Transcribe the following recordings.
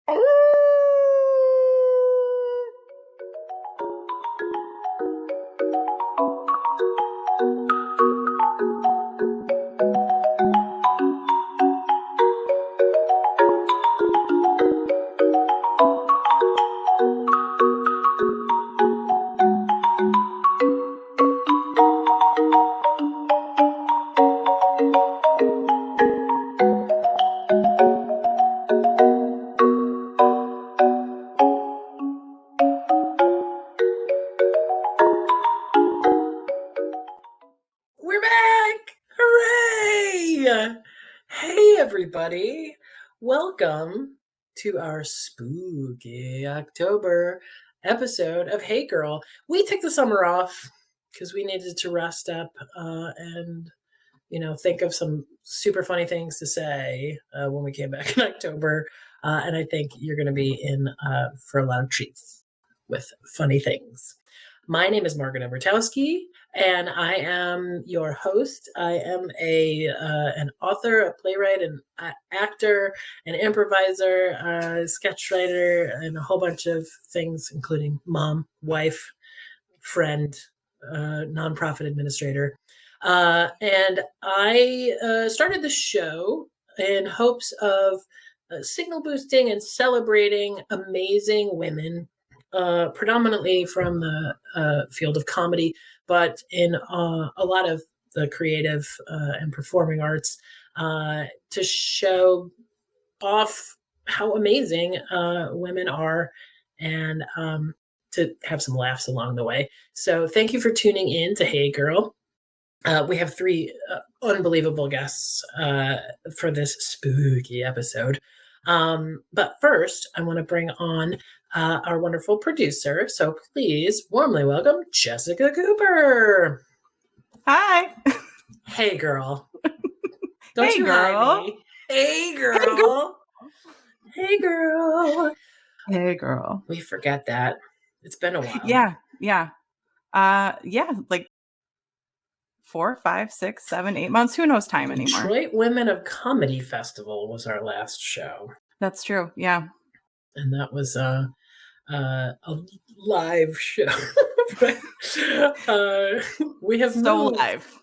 We're back! Hooray! Hey, everybody. Welcome to our spooky October episode of Hey Girl. We took the summer off because we needed to rest up and, think of some super funny things to say when we came back in October. And I think you're going to be in for a lot of treats with funny things. My name is Margaret Edwartowski, and I am your host. I am an author, a playwright, an actor, an improviser, a sketch writer, and a whole bunch of things, including mom, wife, friend, nonprofit administrator. And I started the show in hopes of signal boosting and celebrating amazing women, predominantly from the field of comedy, but in a lot of the creative and performing arts, to show off how amazing women are and to have some laughs along the way. So thank you for tuning in to Hey Girl. We have three unbelievable guests for this spooky episode. But first, I want to bring on our wonderful producer. So please warmly welcome Jessica Cooper. Hi. Hey, girl. Don't hey, you girl. hide me. Hey, girl. Hey, girl. Hey, girl. We forget that. It's been a while. Yeah. Like 4, 5, 6, 7, 8 months. Who knows time anymore? Detroit Women of Comedy Festival was our last show. That's true. Yeah. And that was a live show. We have moved. Live.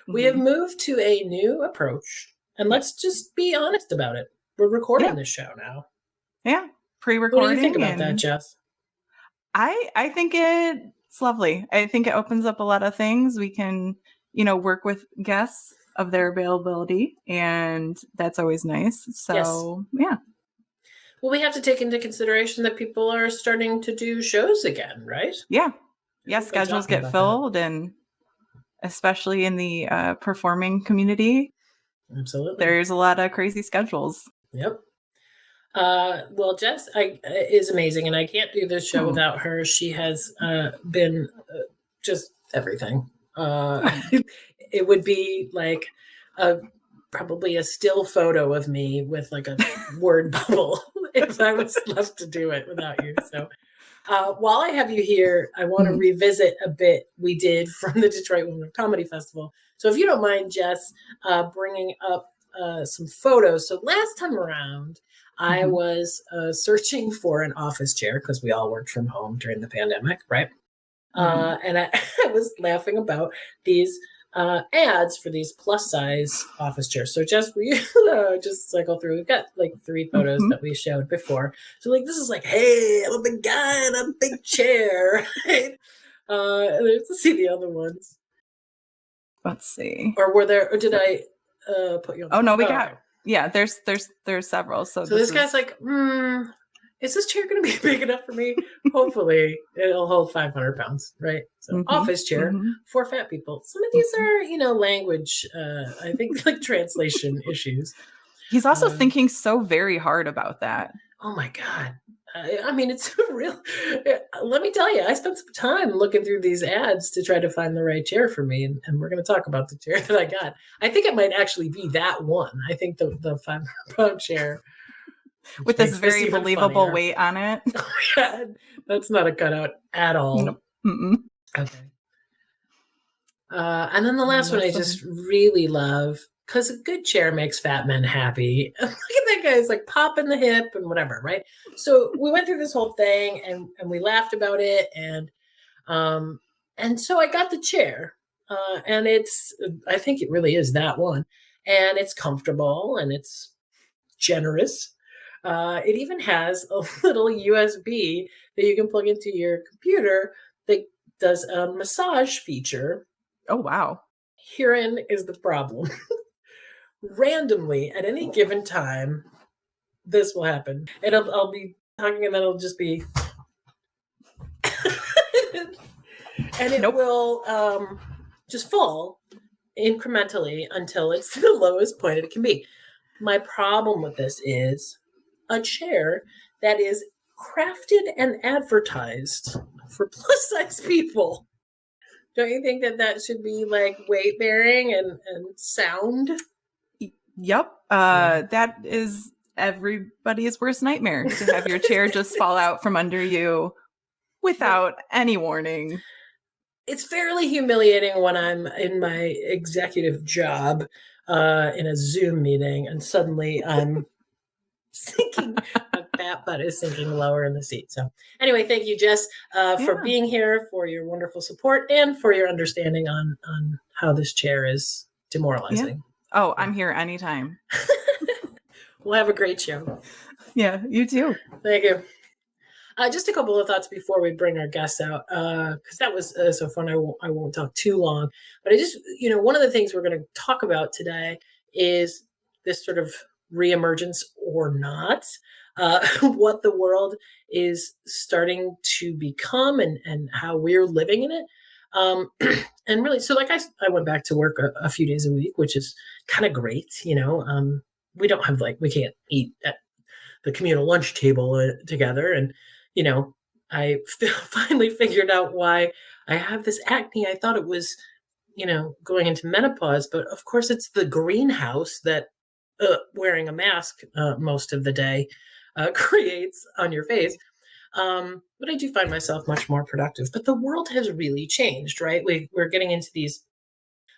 We have moved to a new approach, and let's just be honest about it. We're recording this show now. Yeah, pre-recording. What do you think about that, Jess? I think it's lovely. I think it opens up a lot of things. We can, work with guests of their availability, and that's always nice. So, yeah. Well, we have to take into consideration that people are starting to do shows again, right? Yeah. Yeah, schedules get filled, and especially in the performing community. Absolutely. There's a lot of crazy schedules. Yep. Well, Jess is amazing, and I can't do this show without her. She has been just everything. It would be like probably a still photo of me with like a word bubble if I was left to do it without you. So while I have you here, I want to revisit a bit we did from the Detroit Women of Comedy Festival. So if you don't mind, Jess, bringing up some photos. So last time around, I was searching for an office chair because we all worked from home during the pandemic, right? And I was laughing about these ads for these plus size office chairs. So Jess, we just cycle through. We've got like 3 photos that we showed before. So like, this is like, hey, I'm a big guy in a big chair. Right? Let's see the other ones. Let's see. Or did I put you on? Oh no, we got. Yeah, there's several. So this guy's like, is this chair going to be big enough for me? Hopefully it'll hold 500 pounds, right? So office chair for fat people. Some of these are, language, I think like translation issues. He's also thinking so very hard about that. Oh my God. I mean, it's real. Let me tell you, I spent some time looking through these ads to try to find the right chair for me. And we're going to talk about the chair that I got. I think it might actually be that one. I think the 500-pound chair. With this very believable weight on it. Oh, yeah, that's not a cutout at all. Nope. Okay. And then the last one I just really love. because a good chair makes fat men happy. Look at that guy's like popping the hip and whatever, right? So we went through this whole thing and we laughed about it. And so I got the chair. And I think it really is that one. And it's comfortable and it's generous. It even has a little USB that you can plug into your computer that does a massage feature. Oh, wow. Herein is the problem. Randomly, at any given time, this will happen. And I'll be talking and then it'll just be... and it will just fall incrementally until it's the lowest point it can be. My problem with this is a chair that is crafted and advertised for plus size people. Don't you think that should be like weight bearing and sound? Yep. That is everybody's worst nightmare, to have your chair just fall out from under you without any warning. It's fairly humiliating when I'm in my executive job in a Zoom meeting and suddenly I'm sinking, my fat butt is sinking lower in the seat. So anyway, thank you, Jess, for being here, for your wonderful support, and for your understanding on how this chair is demoralizing. Yeah. Oh, I'm here anytime. We'll have a great show. Yeah, you too. Thank you. Just a couple of thoughts before we bring our guests out, because that was so fun. I won't talk too long, but I just, one of the things we're going to talk about today is this sort of reemergence or not, what the world is starting to become and how we're living in it. And really, so like I went back to work a few days a week, which is kind of great. We don't have we can't eat at the communal lunch table together. And, I finally figured out why I have this acne. I thought it was, going into menopause, but of course it's the greenhouse that wearing a mask most of the day creates on your face. But I do find myself much more productive. But the world has really changed, right? We're getting into these,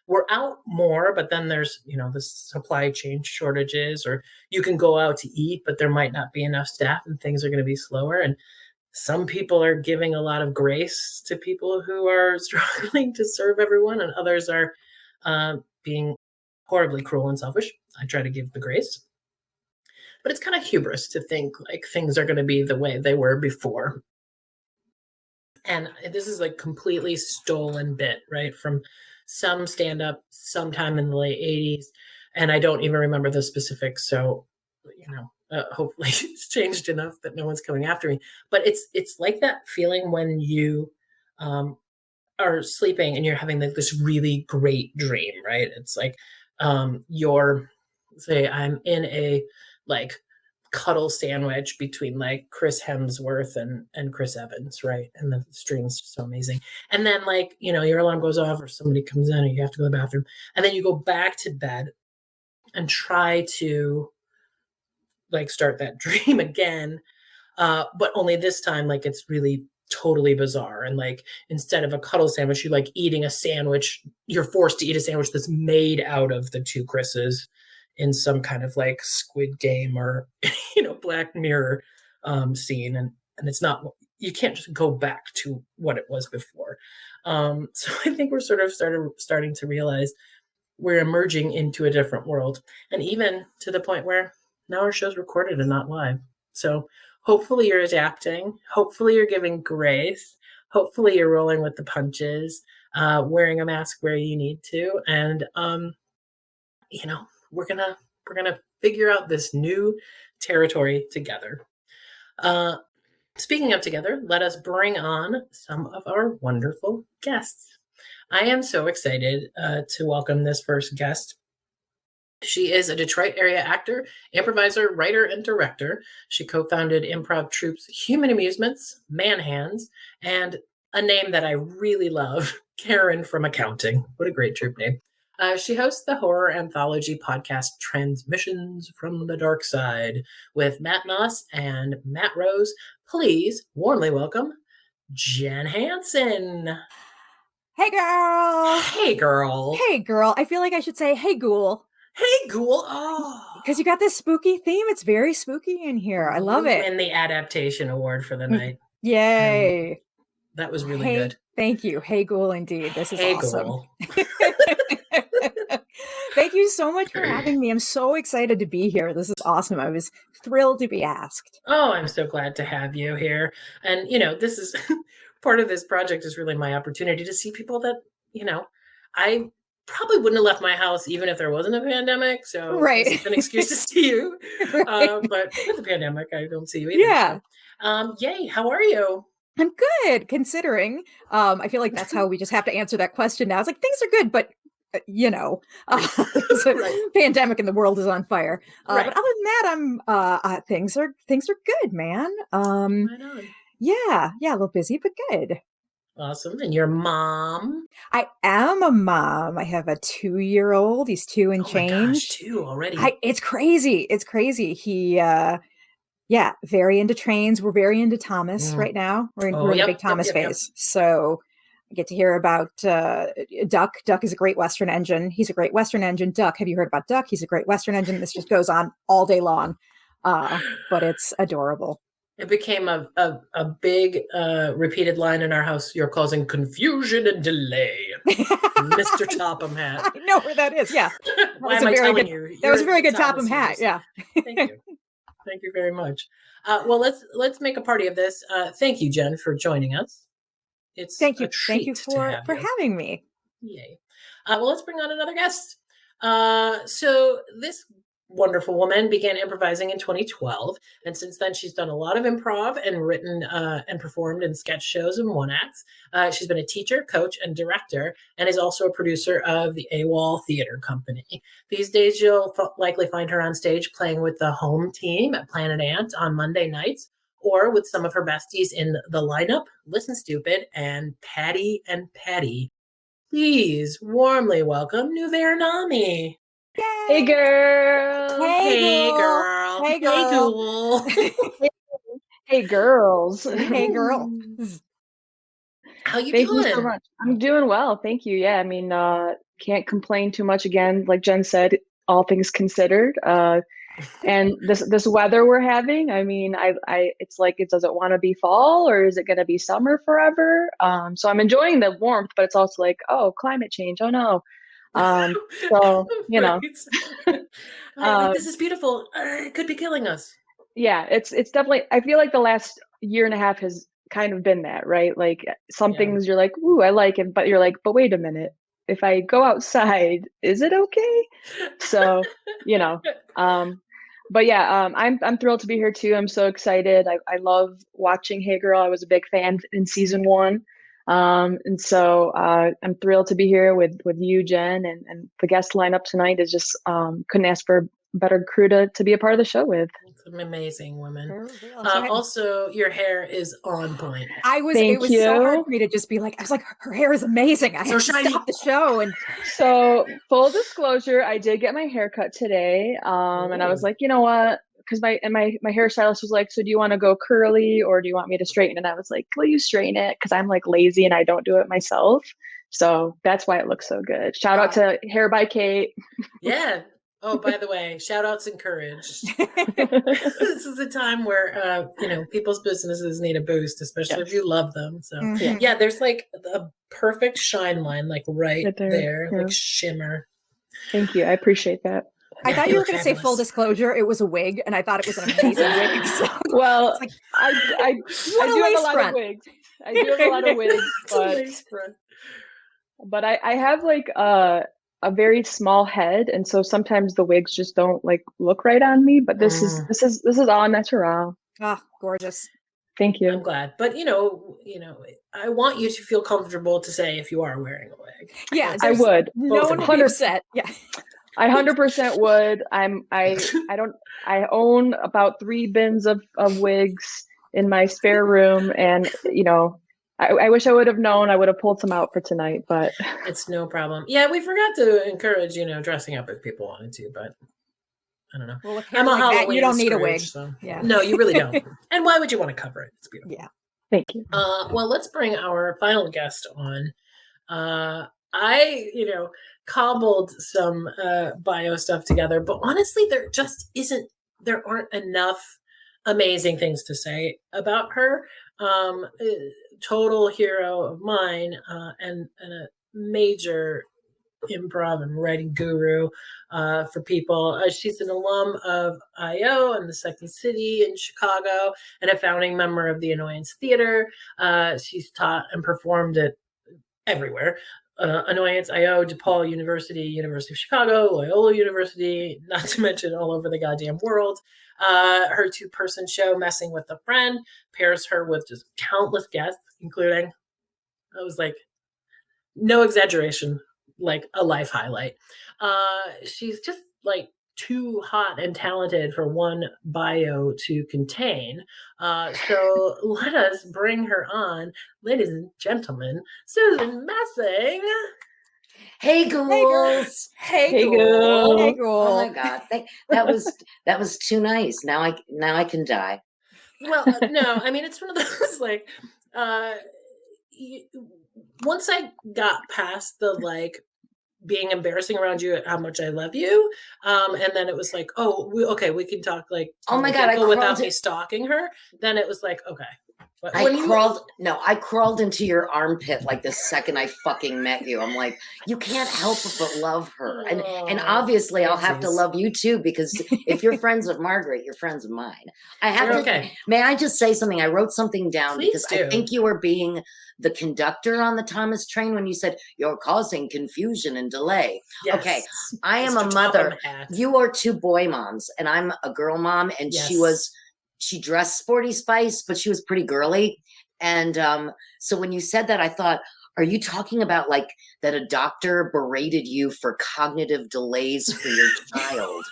we're out more, but then there's, the supply chain shortages, or you can go out to eat, but there might not be enough staff and things are going to be slower. And some people are giving a lot of grace to people who are struggling to serve everyone, and others are being horribly cruel and selfish. I try to give the grace. But it's kind of hubris to think like things are going to be the way they were before. And this is like completely stolen bit, right, from some stand-up sometime in the late 80s. And I don't even remember the specifics. So, hopefully it's changed enough that no one's coming after me. But it's like that feeling when you are sleeping and you're having this really great dream, right? It's like say I'm in a cuddle sandwich between Chris Hemsworth and Chris Evans, right? And the stream's so amazing. And then your alarm goes off or somebody comes in and you have to go to the bathroom. And then you go back to bed and try to start that dream again. But only this time, it's really totally bizarre. And instead of a cuddle sandwich, you eating a sandwich, you're forced to eat a sandwich that's made out of the two Chris's in some kind of Squid Game or, Black Mirror scene. And it's not, you can't just go back to what it was before. So I think we're sort of starting to realize we're emerging into a different world. And even to the point where now our show's recorded and not live. So hopefully you're adapting. Hopefully you're giving grace. Hopefully you're rolling with the punches, wearing a mask where you need to. And, we're gonna figure out this new territory together. Speaking of together, let us bring on some of our wonderful guests. I am so excited to welcome this first guest. She is a Detroit area actor, improviser, writer, and director. She co-founded improv troupes Human Amusements, Man Hands, and a name that I really love, Karen from Accounting. What a great troupe name. She hosts the horror anthology podcast Transmissions from the Dark Side with Matt Noss and Matt Rose. Please warmly welcome Jen Hansen. Hey, girl. Hey, girl. Hey, girl. I feel like I should say, hey, ghoul. Hey, Ghoul. Oh. Because you got this spooky theme. It's very spooky in here. I love it. Win the adaptation award for the night. Yay. That was really good. Thank you. Hey, Ghoul, indeed. This is awesome. Ghoul. Thank you so much for having me. I'm so excited to be here. This is awesome. I was thrilled to be asked. Oh, I'm so glad to have you here. And, this is part of this project is really my opportunity to see people that, I probably wouldn't have left my house even if there wasn't a pandemic. So it's an excuse to see you. Right. But with the pandemic, I don't see you either. Yeah. So. Yay. How are you? I'm good, considering. I feel like that's how we just have to answer that question now. It's like, things are good, but there's a pandemic and the world is on fire. But other than that, things are good, man. Right on. Yeah, a little busy, but good. Awesome. And your mom? I am a mom. I have a 2-year-old. He's 2 and change. My gosh, 2 already. It's crazy. He, very into trains. We're very into Thomas right now. We're in a big Thomas phase. So I get to hear about Duck. Duck is a great Western engine. He's a great Western engine. Duck, have you heard about Duck? He's a great Western engine. This just goes on all day long. But it's adorable. It became a big repeated line in our house. You're causing confusion and delay, Mr. Topham Hat. I know where that is. Yeah, why am I telling you? That was a very good Topham Hat. Yeah. Thank you. Thank you very much. Well, let's make a party of this. Thank you, Jen, for joining us. Thank you for having me. Yay. Well, let's bring on another guest. So this wonderful woman began improvising in 2012, and since then she's done a lot of improv and written and performed in sketch shows and one-acts. She's been a teacher, coach, and director, and is also a producer of the AWOL Theater Company. These days you'll likely find her on stage playing with the home team at Planet Ant on Monday nights, or with some of her besties in the lineup, Listen Stupid and Patty and Patty. Please warmly welcome Nuverre Naami. Yay. Hey, girl. Hey, girl. Hey, girl. Hey, girls. Hey, girl. How you doing? Thank you so much. I'm doing well. Thank you. Yeah, I mean, can't complain too much. Again, like Jen said, all things considered. And this weather we're having, I mean, it's like, does it want to be fall or is it going to be summer forever? So I'm enjoying the warmth, but it's also like, oh, climate change. Oh no. So this is beautiful. It could be killing us. Yeah, it's definitely, I feel like the last year and a half has kind of been that, right? Like some things you're like, ooh, I like it, but you're like, but wait a minute, if I go outside, is it okay? So, but yeah, I'm thrilled to be here too. I'm so excited. I love watching Hey Girl. I was a big fan in season 1. And so I'm thrilled to be here with you, Jen, and the guest lineup tonight is just couldn't ask for a better crew to be a part of the show with. It's an amazing woman. Also, your hair is on point. It was so hard for me to just be like, I was like, her hair is amazing. I have to stop the show. And so full disclosure, I did get my hair cut today. And I was like, you know what? Because my hairstylist was like, so do you want to go curly or do you want me to straighten? And I was like, will you straighten it? Because I'm like lazy and I don't do it myself. So that's why it looks so good. Shout out to Hair by Kate. Yeah. Oh, by the way, shout outs encouraged. This is a time where, people's businesses need a boost, especially if you love them. So yeah, there's like a perfect shine line, like right there, like shimmer. Thank you. I appreciate that. I thought you were going to say full disclosure. It was a wig, and I thought it was an amazing wig. So well, like, I do have a lot of wigs. I do have a lot of wigs, but I have like a very small head, and so sometimes the wigs just don't like look right on me. But this is all natural. Ah, gorgeous. Thank you. I'm glad, but I want you to feel comfortable to say if you are wearing a wig. Yeah, I would. No one would be upset. Yeah. I 100% would. I own about 3 bins of wigs in my spare room, and I wish I would have known. I would have pulled some out for tonight, but it's no problem. Yeah, we forgot to encourage dressing up if people wanted to, but I don't know. Well, I'm a Halloween. You don't need a wig. So. Yeah. No, you really don't. And why would you want to cover it? It's beautiful. Yeah. Thank you. Well, let's bring our final guest on. I, cobbled some bio stuff together, but honestly, there aren't enough amazing things to say about her. Total hero of mine, and a major improv and writing guru for people. She's an alum of IO and the Second City in Chicago, and a founding member of the Annoyance Theater. She's taught and performed at everywhere. Annoyance, IO, DePaul University, University of Chicago, Loyola University, not to mention all over the goddamn world. Her 2-person show, Messing with a Friend, pairs her with just countless guests, including, I was like, no exaggeration, like a life highlight. She's just like too hot and talented for one bio to contain. So let us bring her on, ladies and gentlemen, Susan Messing. Hey, ghouls. Hey, Gurl. Hey, Gurl. Oh my God, that was too nice. Now I can die. Well, no, I mean, it's one of those like, once I got past the like being embarrassing around you how much I love you, and then it was like, oh, we can talk like, oh my God, without me stalking her. Then it was like, okay. But I crawled into your armpit like the second I fucking met you. I'm like, you can't help but love her. And obviously I'll have to love you too, because if you're friends with Margaret, you're friends with mine. May I just say something? I wrote something down. Please because do. I think you were being the conductor on the Thomas train when you said you're causing confusion and delay. Yes. Okay. I am Mr. a mother. Topham hat. You are 2 boy moms and I'm a girl mom, and Yes. she dressed sporty spice, but she was pretty girly. And so when you said that, I thought, are you talking about like that a doctor berated you for cognitive delays for your child?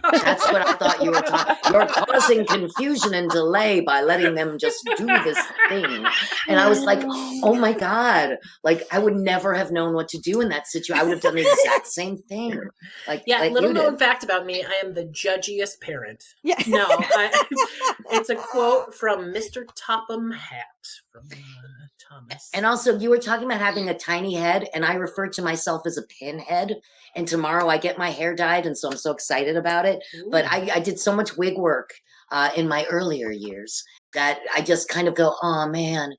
That's what I thought you were talking. You're causing confusion and delay by letting them just do this thing. And I was like, oh my God, like I would never have known what to do in that situation. I would have done the exact same thing. Like, little known fact about me, I am the judgiest parent. Yeah. No, it's a quote from Mr. Topham Hat from Thomas. And also, you were talking about having a tiny head, and I refer to myself as a pinhead. And tomorrow I get my hair dyed, and so I'm so excited about it. Ooh. But I did so much wig work in my earlier years that I just kind of go, oh man,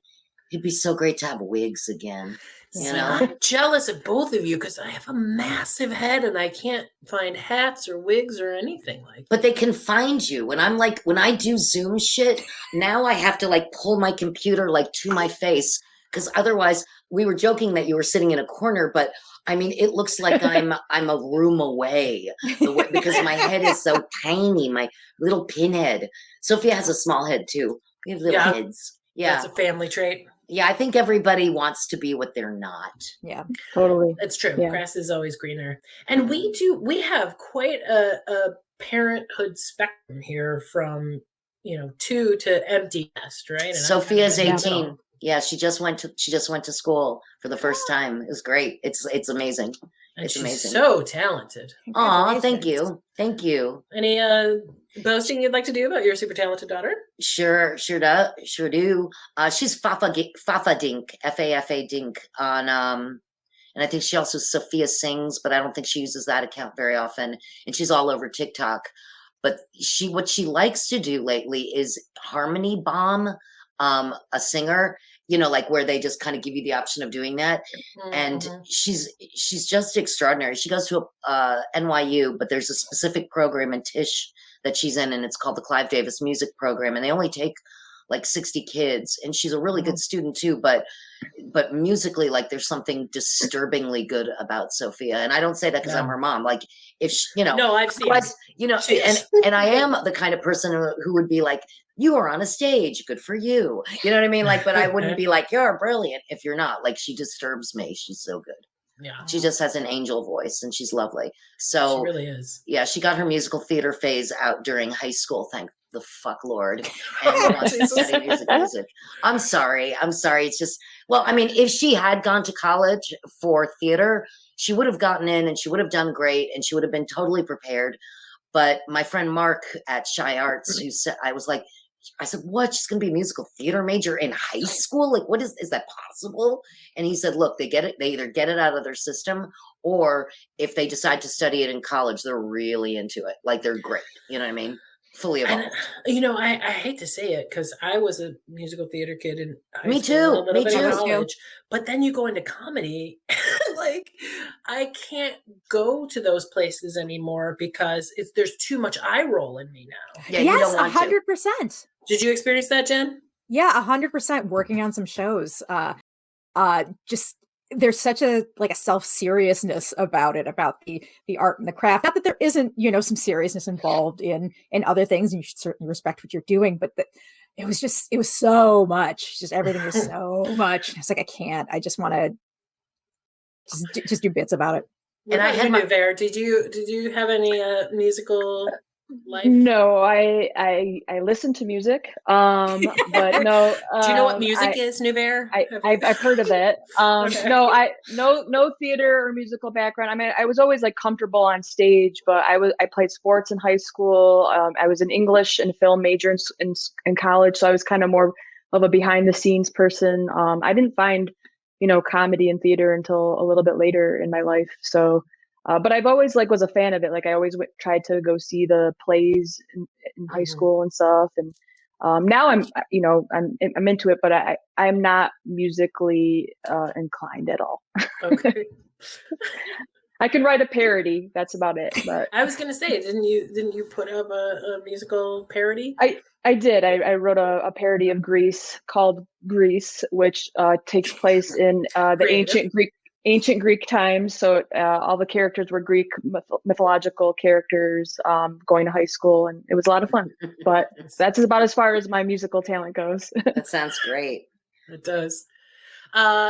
it'd be so great to have wigs again. You know? I'm jealous of both of you because I have a massive head and I can't find hats or wigs or anything like that. But they can find you. When I do Zoom shit, now I have to like pull my computer like to my face, because otherwise, we were joking that you were sitting in a corner, but I mean, it looks like I'm a room away because my head is so tiny, my little pinhead. Sophia has a small head too. We have little heads. Yeah. That's a family trait. Yeah, I think everybody wants to be what they're not. Yeah, Totally. It's true. Yeah. Grass is always greener. And we have quite a parenthood spectrum here from, 2 to empty nest, right? And Sophia's I'm 18. Yeah, she just went to school for the first time. It was great. It's amazing. And it's she's amazing. so talented. Aw, thank you. Thank you. Any boasting you'd like to do about your super talented daughter? Sure do. She's Fafa Dink, Fafa Dink on and I think she also Sophia Sings, but I don't think she uses that account very often. And she's all over TikTok. But what she likes to do lately is Harmony Bomb, a singer, like where they just kind of give you the option of doing that. Mm-hmm. And she's just extraordinary. She goes to NYU, but there's a specific program in Tisch that she's in, and it's called the Clive Davis Music Program. And they only take like 60 kids, and she's a really good student too, but musically, like there's something disturbingly good about Sophia. And I don't say that because I'm her mom. Like if she, no, I've seen, and I am the kind of person who would be like, you are on a stage, good for you. You know what I mean? Like, but I wouldn't be like, you're brilliant if you're not. Like, she disturbs me. She's so good. Yeah. She just has an angel voice and she's lovely. So she really is. Yeah, she got her musical theater phase out during high school, thank the fuck Lord. And wants to study music. I'm sorry. It's just, well, I mean, if she had gone to college for theater, she would have gotten in and she would have done great and she would have been totally prepared. But my friend Mark at Shy Arts, who said, I was like, I said, what? She's going to be a musical theater major in high school? Like, what is that possible? And he said, look, they either get it out of their system, or if they decide to study it in college, they're really into it. Like, they're great. You know what I mean? Fully evolved. And, I hate to say it because I was a musical theater kid in high school, too. a little Me bit too. of college, but then you go into comedy, like I can't go to those places anymore because there's too much eye roll in me now. Yeah, yes, you don't want 100%. Did you experience that, Jen? Yeah, 100% working on some shows. Just there's such a self-seriousness about it, about the art and the craft. Not that there isn't, some seriousness involved in other things, and you should certainly respect what you're doing, but it was so much. Just everything was so much. It's like, I can't. I just want to just do bits about it. And I had Nuverre. Did you have any musical life? No, I listen to music, but no. Do you know what music is, Nuverre? I've heard of it. Okay. No theater or musical background. I mean, I was always like comfortable on stage, but I played sports in high school. I was an English and film major in college, so I was kind of more of a behind the scenes person. I didn't find comedy and theater until a little bit later in my life. So. But I've always was a fan of it. Like I always tried to go see the plays in high school and stuff. And now I'm into it, but I'm not musically inclined at all. Okay. I can write a parody. That's about it. But I was gonna say, didn't you put up a musical parody? I did. I wrote a parody of Grease called Grease, which takes place in the ancient Greek times. So all the characters were Greek mythological characters going to high school, and it was a lot of fun. But that's about as far as my musical talent goes. That sounds great. It does.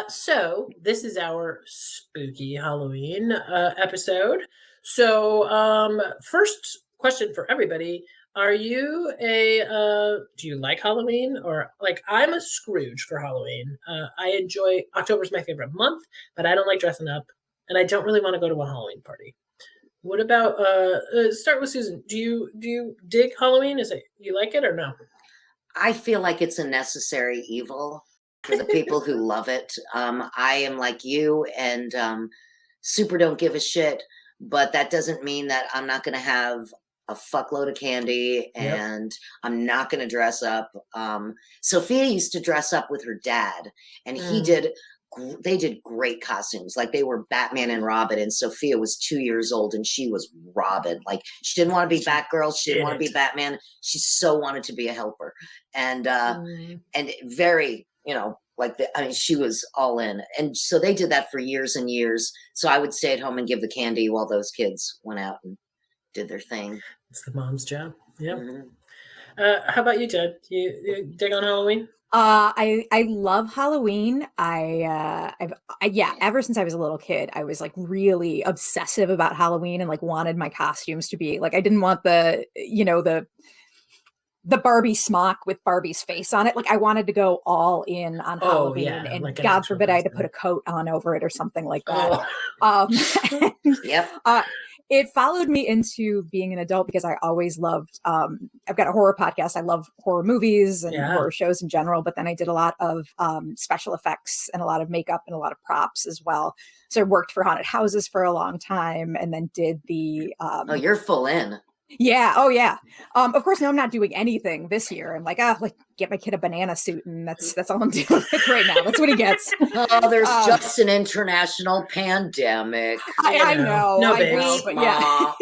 So this is our spooky Halloween episode. So first question for everybody. Are you do you like Halloween? Or I'm a Scrooge for Halloween. I enjoy, October's my favorite month, but I don't like dressing up, and I don't really want to go to a Halloween party. What about, start with Susan. Do you dig Halloween? You like it or no? I feel like it's a necessary evil for the people who love it. I am like you and super don't give a shit, but that doesn't mean that I'm not going to have a fuckload of candy and I'm not going to dress up. Sophia used to dress up with her dad, and they did great costumes. Like they were Batman and Robin, and Sophia was 2 years old and she was Robin. Like she didn't want to be Batgirl. She didn't want to be Batman. She so wanted to be a helper. And very, she was all in. And so they did that for years and years. So I would stay at home and give the candy while those kids went out and did their thing. It's the mom's job. Yeah. Mm-hmm. How about you, Ted? You dig on Halloween? I love Halloween. Ever since I was a little kid, I was really obsessive about Halloween and wanted my costumes to be I didn't want the Barbie smock with Barbie's face on it. I wanted to go all in on Halloween, and God forbid I had to put a coat on over it or something like that. Yep. It followed me into being an adult because I always loved, I've got a horror podcast. I love horror movies and horror shows in general, but then I did a lot of special effects and a lot of makeup and a lot of props as well. So I worked for haunted houses for a long time, and then did the... you're full in. Yeah. Oh, yeah. Of course, now I'm not doing anything this year. I'm get my kid a banana suit, and that's all I'm doing right now. That's what he gets. Oh, there's just an international pandemic. I know. No, but yeah.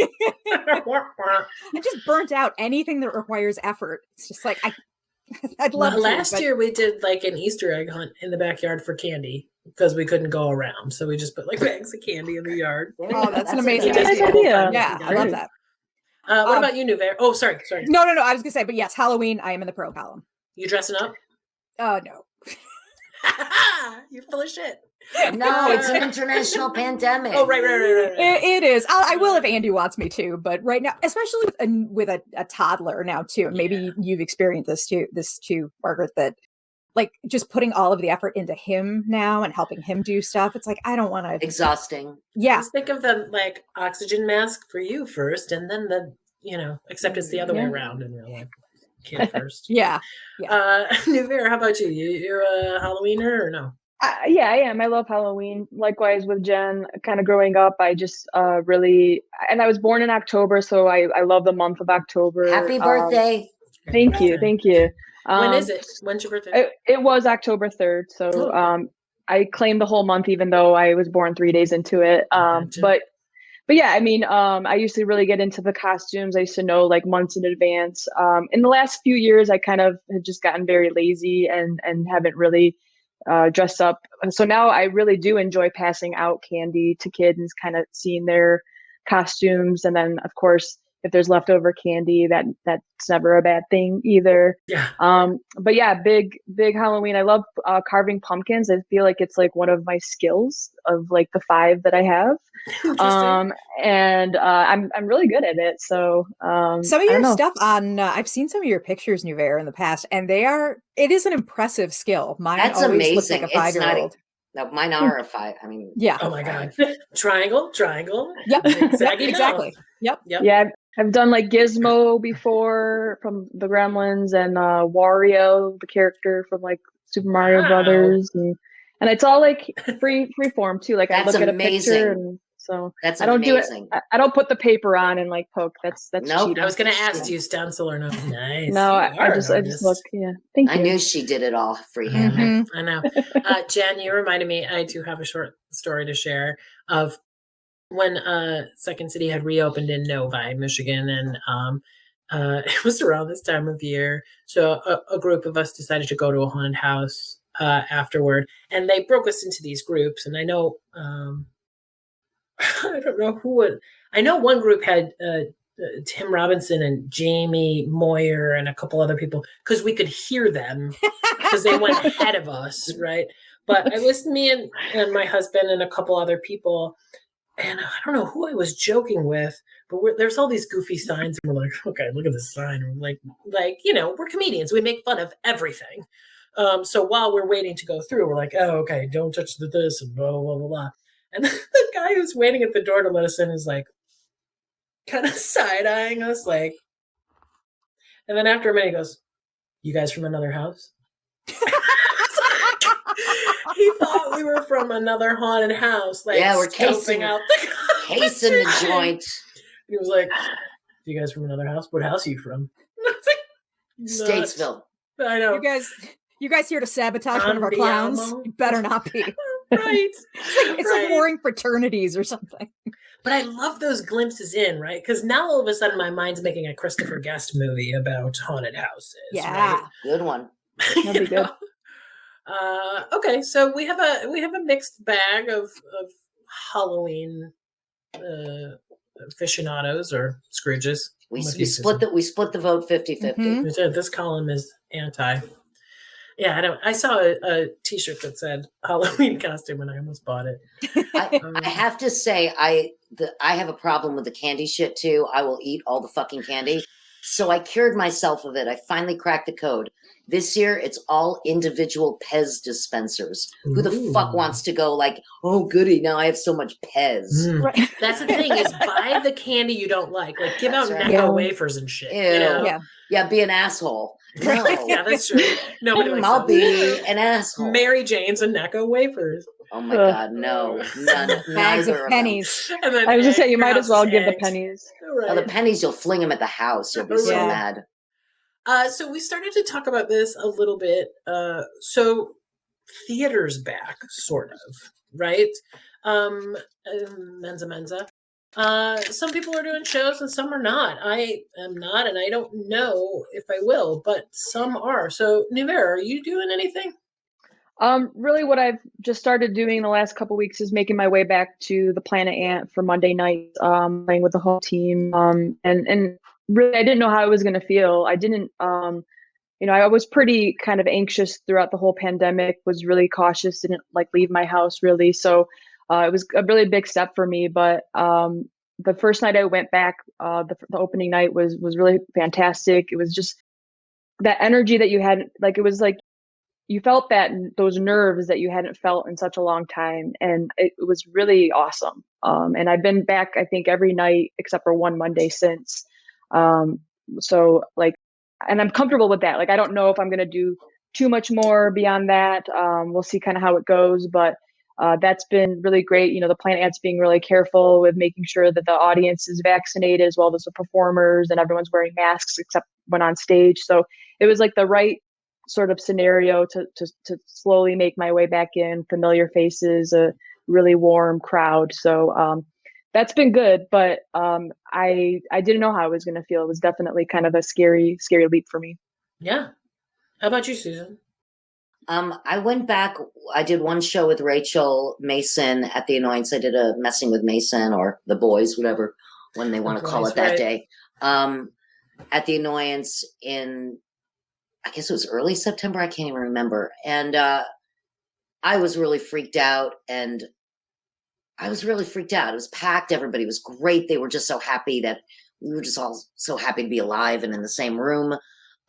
I just burnt out anything that requires effort. It's just I'd love to. Last year we did an Easter egg hunt in the backyard for candy because we couldn't go around. So we just put bags of candy in the yard. Oh, that's an amazing idea. Yeah, I love that. What about you, Nuverre? Oh, sorry. No. I was gonna say, but yes, Halloween. I am in the pro column. You dressing up? No. You're full of shit. No, it's an international pandemic. Oh, right. It is. I will if Andy wants me to, but right now, especially with a toddler now too. And maybe you've experienced this too, Margaret. That just putting all of the effort into him now and helping him do stuff. It's I don't want to. Exhausting. Yeah. Just think of the oxygen mask for you first, and then except it's the other way around in real life. kid first. Yeah. Nuverre, how about you? You're a Halloweener or no? Yeah, I am. I love Halloween. Likewise with Jen, kind of growing up, I just really, and I was born in October, so I love the month of October. Happy birthday. Thank you. When is it? When's your birthday? It was October 3rd. So I claimed the whole month, even though I was born 3 days into it. But yeah, I mean, I used to really get into the costumes. I used to know like months in advance. In the last few years, I kind of have just gotten very lazy and haven't really dressed up. So now I really do enjoy passing out candy to kids and kind of seeing their costumes. And then, of course, if there's leftover candy, that's never a bad thing either. Yeah. But yeah, big Halloween. I love carving pumpkins. I feel like it's like one of my skills of like the 5 that I have. And I'm really good at it. So some of your stuff on I've seen some of your pictures, Nuverre, in the past, and it is an impressive skill. Mine That's always amazing. looks like a 5-year-old. No, mine are a 5. I mean, yeah. Oh my God. Triangle. Yep. Exactly. Yep. Yeah. I've done like Gizmo before from the Gremlins and Wario, the character from like Super Mario Brothers, and it's all like free form too. Like I look at a picture, and so that's I don't amazing. do it. I don't put the paper on and like poke. That's nope. cheating. I was going to ask, do you stencil or no? Nice. No, I just look. Yeah, thank you. I knew she did it all freehand. Mm-hmm. I know. Jen, you reminded me. I do have a short story to share of when Second City had reopened in Novi, Michigan, and it was around this time of year. So a group of us decided to go to a haunted house afterward, and they broke us into these groups. And I know, I don't know who would. I know one group had Tim Robinson and Jamie Moyer and a couple other people because we could hear them because they went ahead of us, right? But it was me and my husband and a couple other people. And I don't know who I was joking with, but there's all these goofy signs, and we're like, okay, look at this sign. And we're like, we're comedians. We make fun of everything. So while we're waiting to go through, we're like, oh, okay, don't touch this and blah, blah, blah, blah, blah. And the guy who's waiting at the door to let us in is like, kind of side-eyeing us, like, and then after a minute he goes, you guys from another house? He thought we were from another haunted house, like, yeah, we're casing out casing the joint. He was like, you guys from another house? What house are you from? Statesville. I know. You guys here to sabotage one of our clowns? You better not be. Right. It's like warring fraternities or something. But I love those glimpses in, right? Because now all of a sudden my mind's making a Christopher Guest movie about haunted houses. Yeah. Right? Good one. That'd be good. Okay, so we have a mixed bag of Halloween aficionados or Scrooges. We split the vote 50-50. Mm-hmm. This column is anti. Yeah, I saw a T-shirt that said Halloween costume, and I almost bought it. I have to say, I have a problem with the candy shit too. I will eat all the fucking candy. So I cured myself of it. I finally cracked the code. This year, it's all individual Pez dispensers. Ooh. Who the fuck wants to go like, oh, goody, now I have so much Pez. Right. That's the thing is buy the candy you don't like. Like, give out Necco wafers and shit. Ew. You know? Yeah, be an asshole. No. Yeah, that's true. Nobody likes I'll be an asshole. Mary Jane's and Necco wafers. Oh my God, no. Bags of pennies. I was just saying, you might as well give the pennies. Right. Oh, the pennies, you'll fling them at the house. You'll be so mad. So we started to talk about this a little bit. So theater's back, sort of, right? Menza. Some people are doing shows and some are not. I am not, and I don't know if I will, but some are. So Nuverre, are you doing anything? Really what I've just started doing the last couple of weeks is making my way back to the Planet Ant for Monday night, playing with the whole team. And really, I didn't know how I was going to feel. I didn't, I was pretty kind of anxious throughout the whole pandemic, was really cautious, didn't like leave my house really. So it was a really big step for me. But the first night I went back, the opening night was really fantastic. It was just that energy that you had, like, it was like, you felt those nerves that you hadn't felt in such a long time. And it was really awesome. And I've been back, I think, every night except for one Monday since. So like I'm comfortable with that. Like, I don't know if I'm going to do too much more beyond that. We'll see kind of how it goes, but that's been really great. You know, the plant ads being really careful with making sure that the audience is vaccinated as well as the performers, and everyone's wearing masks except when on stage. So it was like the right sort of scenario to slowly make my way back in, familiar faces, a really warm crowd. So that's been good, but I didn't know how I was going to feel. It was definitely kind of a scary leap for me. Yeah. How about you, Susan? I went back. I did one show with Rachel Mason at the Annoyance. I did a Messing with Mason, or the Boys, whatever one they want to call it that day. At the Annoyance in, I guess it was early September. I can't even remember. And I was really freaked out. It was packed. Everybody was great. They were just so happy that we were just all so happy to be alive and in the same room.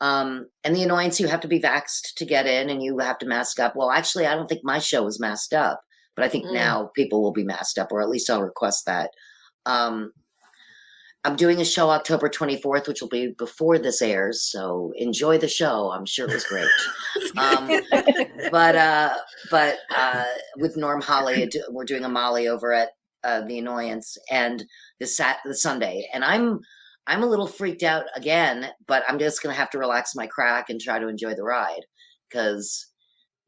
And the Annoyance, you have to be vaxxed to get in, and you have to mask up. Well, actually, I don't think my show was masked up, but I think now people will be masked up, or at least I'll request that. I'm doing a show October 24th, which will be before this airs. So enjoy the show. I'm sure it was great. But with Norm Holly, we're doing a Molly over at the Annoyance, and the Sunday, and I'm a little freaked out again, but I'm just going to have to relax my crack and try to enjoy the ride. Because,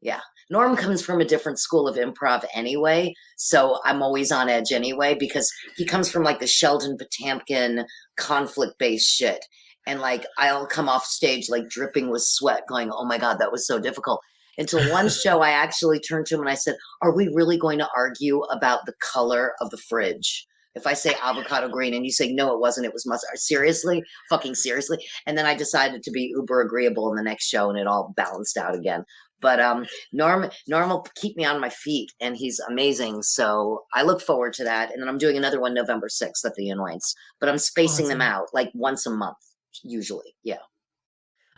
yeah, Norm comes from a different school of improv anyway. So I'm always on edge anyway, because he comes from like the Sheldon Potamkin conflict-based shit. And like, I'll come off stage like dripping with sweat going, oh my God, that was so difficult. Until one show, I actually turned to him and I said, are we really going to argue about the color of the fridge? If I say avocado green and you say, no, it wasn't, it was mustard. Seriously? Fucking seriously? And then I decided to be uber agreeable in the next show, and it all balanced out again. But Norm will keep me on my feet, and he's amazing. So I look forward to that. And then I'm doing another one November 6th at the Annoyance. But I'm spacing them out like once a month, usually. Yeah.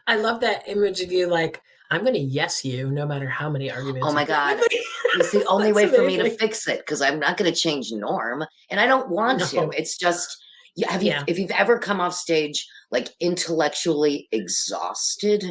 I love that image of you like, I'm going to yes you no matter how many arguments. Oh my God. It's the only way for me to fix it, because I'm not going to change Norm, and I don't want to. It's just, if you've ever come off stage like intellectually exhausted,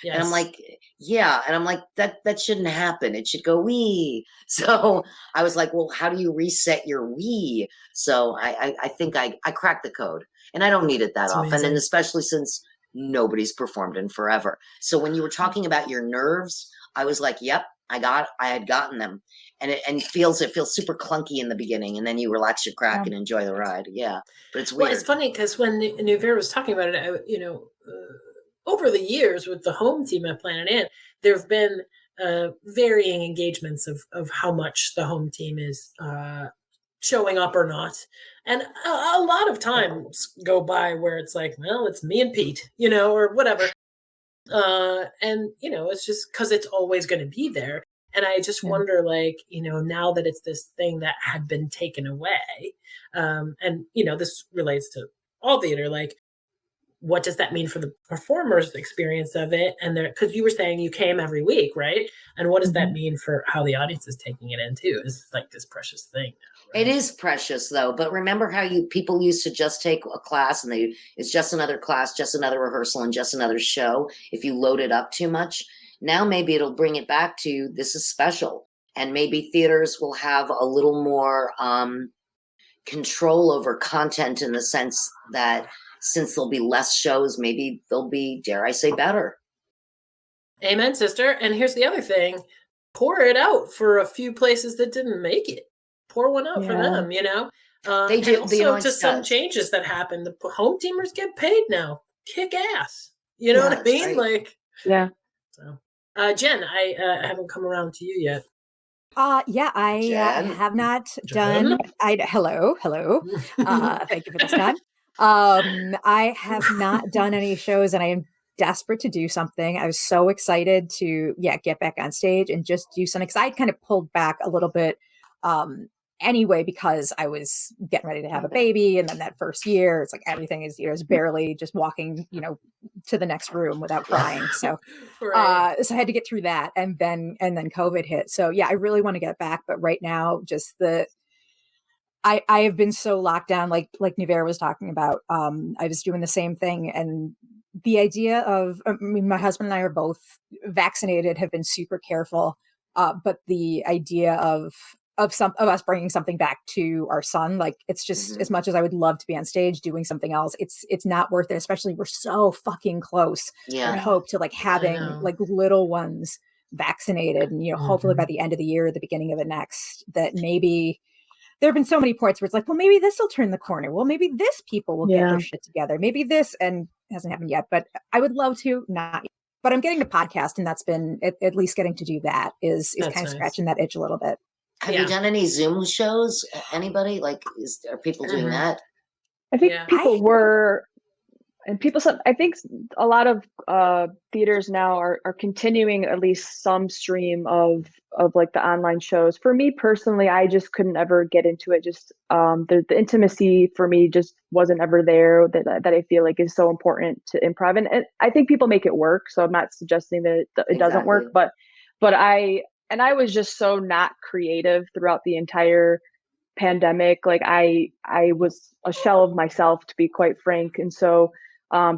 and I'm like, yeah, and I'm like, that shouldn't happen. It should go wee. So I was like, well, how do you reset your wee? So I think I cracked the code, and I don't need it that often, amazing. And especially since nobody's performed in forever. So when you were talking about your nerves, I was like, yep, I had gotten them. And it feels super clunky in the beginning, and then you relax your crack and enjoy the ride. Yeah. But it's weird. Well, it's funny because when Nuverre was talking about it, over the years with the home team at Planet Ant, there have been varying engagements of how much the home team is showing up or not. And a lot of times go by where it's like, well, it's me and Pete, or whatever. And, it's just because it's always going to be there. And I just wonder, like, now that it's this thing that had been taken away, and, this relates to all theater, like, what does that mean for the performer's experience of it? And because you were saying you came every week, right? And what does that mean for how the audience is taking it in too? It's like this precious thing now, right? It is precious though. But remember how people used to just take a class and it's just another class, just another rehearsal, and just another show. If you load it up too much, now maybe it'll bring it back to this is special. And maybe theaters will have a little more control over content, in the sense that since there'll be less shows, maybe they'll be, dare I say, better. Amen, sister. And here's the other thing. Pour it out for a few places that didn't make it. Pour one out for them, They do. And also to some changes that happen. The home teamers get paid now. Kick ass. You know what I mean? Right. Like, yeah. So, Jen, I haven't come around to you yet. I have not done. Hello. Thank you for this time. I have not done any shows, and I am desperate to do something. I was so excited to get back on stage and just do something, because I kind of pulled back a little bit anyway, because I was getting ready to have a baby, and then that first year it's like everything is is barely just walking to the next room without crying. So right. So I had to get through that, and then COVID hit. So I really want to get back, but right now just I have been so locked down, like Nuverre was talking about. I was doing the same thing, and the idea of, I mean, my husband and I are both vaccinated, have been super careful. But the idea of us bringing something back to our son, like, it's just, as much as I would love to be on stage doing something else, it's not worth it. Especially we're so fucking close. I hope to like having like little ones vaccinated, and hopefully by the end of the year, the beginning of the next, that maybe there have been so many points where it's like, well, maybe this will turn the corner. Well, maybe this people will get their shit together. Maybe this, and it hasn't happened yet, but I would love to, not yet. But I'm getting to podcast, and that's been at least getting to do that is kind of scratching that itch a little bit. Have you done any Zoom shows? Anybody? Like, are people doing that? I think people were, and I think a lot of theaters now are continuing at least some stream of like the online shows. For me personally, I just couldn't ever get into it. Just the intimacy for me just wasn't ever there that I feel like is so important to improv. And I think people make it work. So I'm not suggesting that it doesn't work, but I was just so not creative throughout the entire pandemic. Like I was a shell of myself, to be quite frank. And so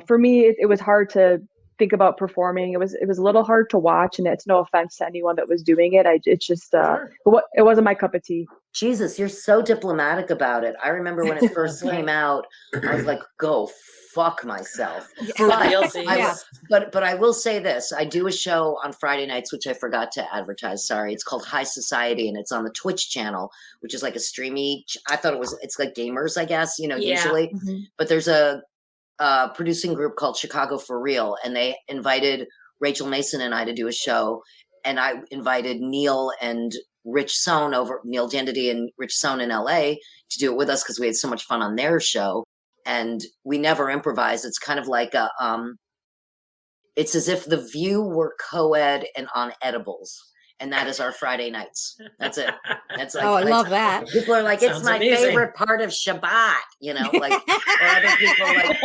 for me, it was hard to think about performing. It was a little hard to watch, and it's no offense to anyone that was doing it. It wasn't my cup of tea. Jesus, you're so diplomatic about it. I remember when it first came out, I was like, go fuck myself. But I will say this. I do a show on Friday nights, which I forgot to advertise. Sorry. It's called High Society, and it's on the Twitch channel, which is like a streamy. I thought it's like gamers, I guess, usually. But there's a producing group called Chicago For Real, and they invited Rachel Mason and I to do a show, and I invited Neil and Rich Sohn Neil Dandity and Rich Sohn in LA to do it with us because we had so much fun on their show, and we never improvise. It's kind of like it's as if The View were co-ed and on edibles. And that is our Friday nights. That's it. That's like, I love that. People are like, it's my favorite part of Shabbat, like, or other people like,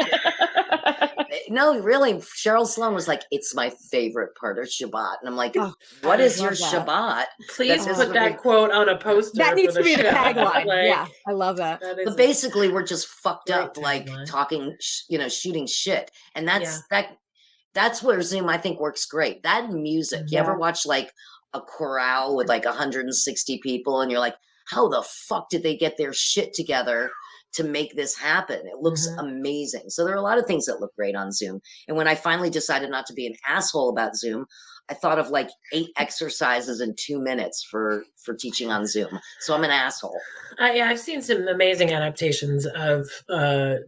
no, really, Cheryl Sloan was like, it's my favorite part of Shabbat. And I'm like, what is your Shabbat? Please put that quote on a poster. That needs to be the tagline. Like, I love that. But basically, we're just fucked up, like tagline. Talking, shooting shit. And that's where Zoom, I think, works great. That music, you ever watch like a chorale with like 160 people, and you're like, how the fuck did they get their shit together to make this happen? It looks amazing. So there are a lot of things that look great on Zoom. And when I finally decided not to be an asshole about Zoom, I thought of like 8 exercises in 2 minutes for teaching on Zoom. So I'm an asshole. I've seen some amazing adaptations of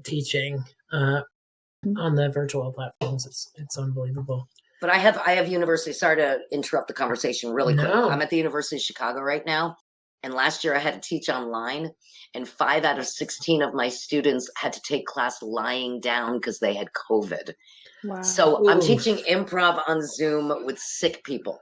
teaching on the virtual platforms. It's unbelievable. But I have university. Sorry to interrupt the conversation really quick. I'm at the University of Chicago right now. And last year I had to teach online, and 5 out of 16 of my students had to take class lying down because they had COVID. Wow. So I'm teaching improv on Zoom with sick people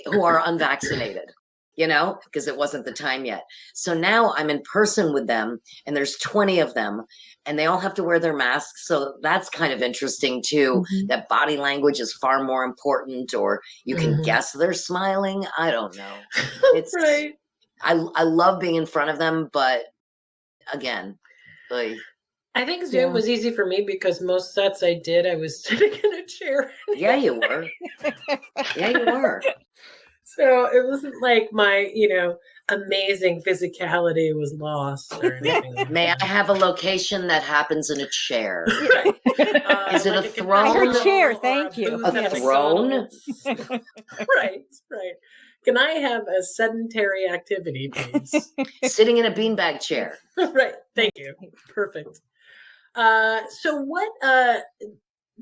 who are unvaccinated, because it wasn't the time yet. So now I'm in person with them, and there's 20 of them, and they all have to wear their masks. So that's kind of interesting too, that body language is far more important, or you can guess they're smiling. I don't know. It's right. I love being in front of them, but again, I think Zoom was easy for me because most sets I did, I was sitting in a chair. Yeah, you were. So it wasn't like my, amazing physicality was lost or anything. May I have a location that happens in a chair? Right. Is it a throne? A chair, thank you. A throne? Right. Can I have a sedentary activity, please? Sitting in a beanbag chair. Right. Thank you. Perfect. So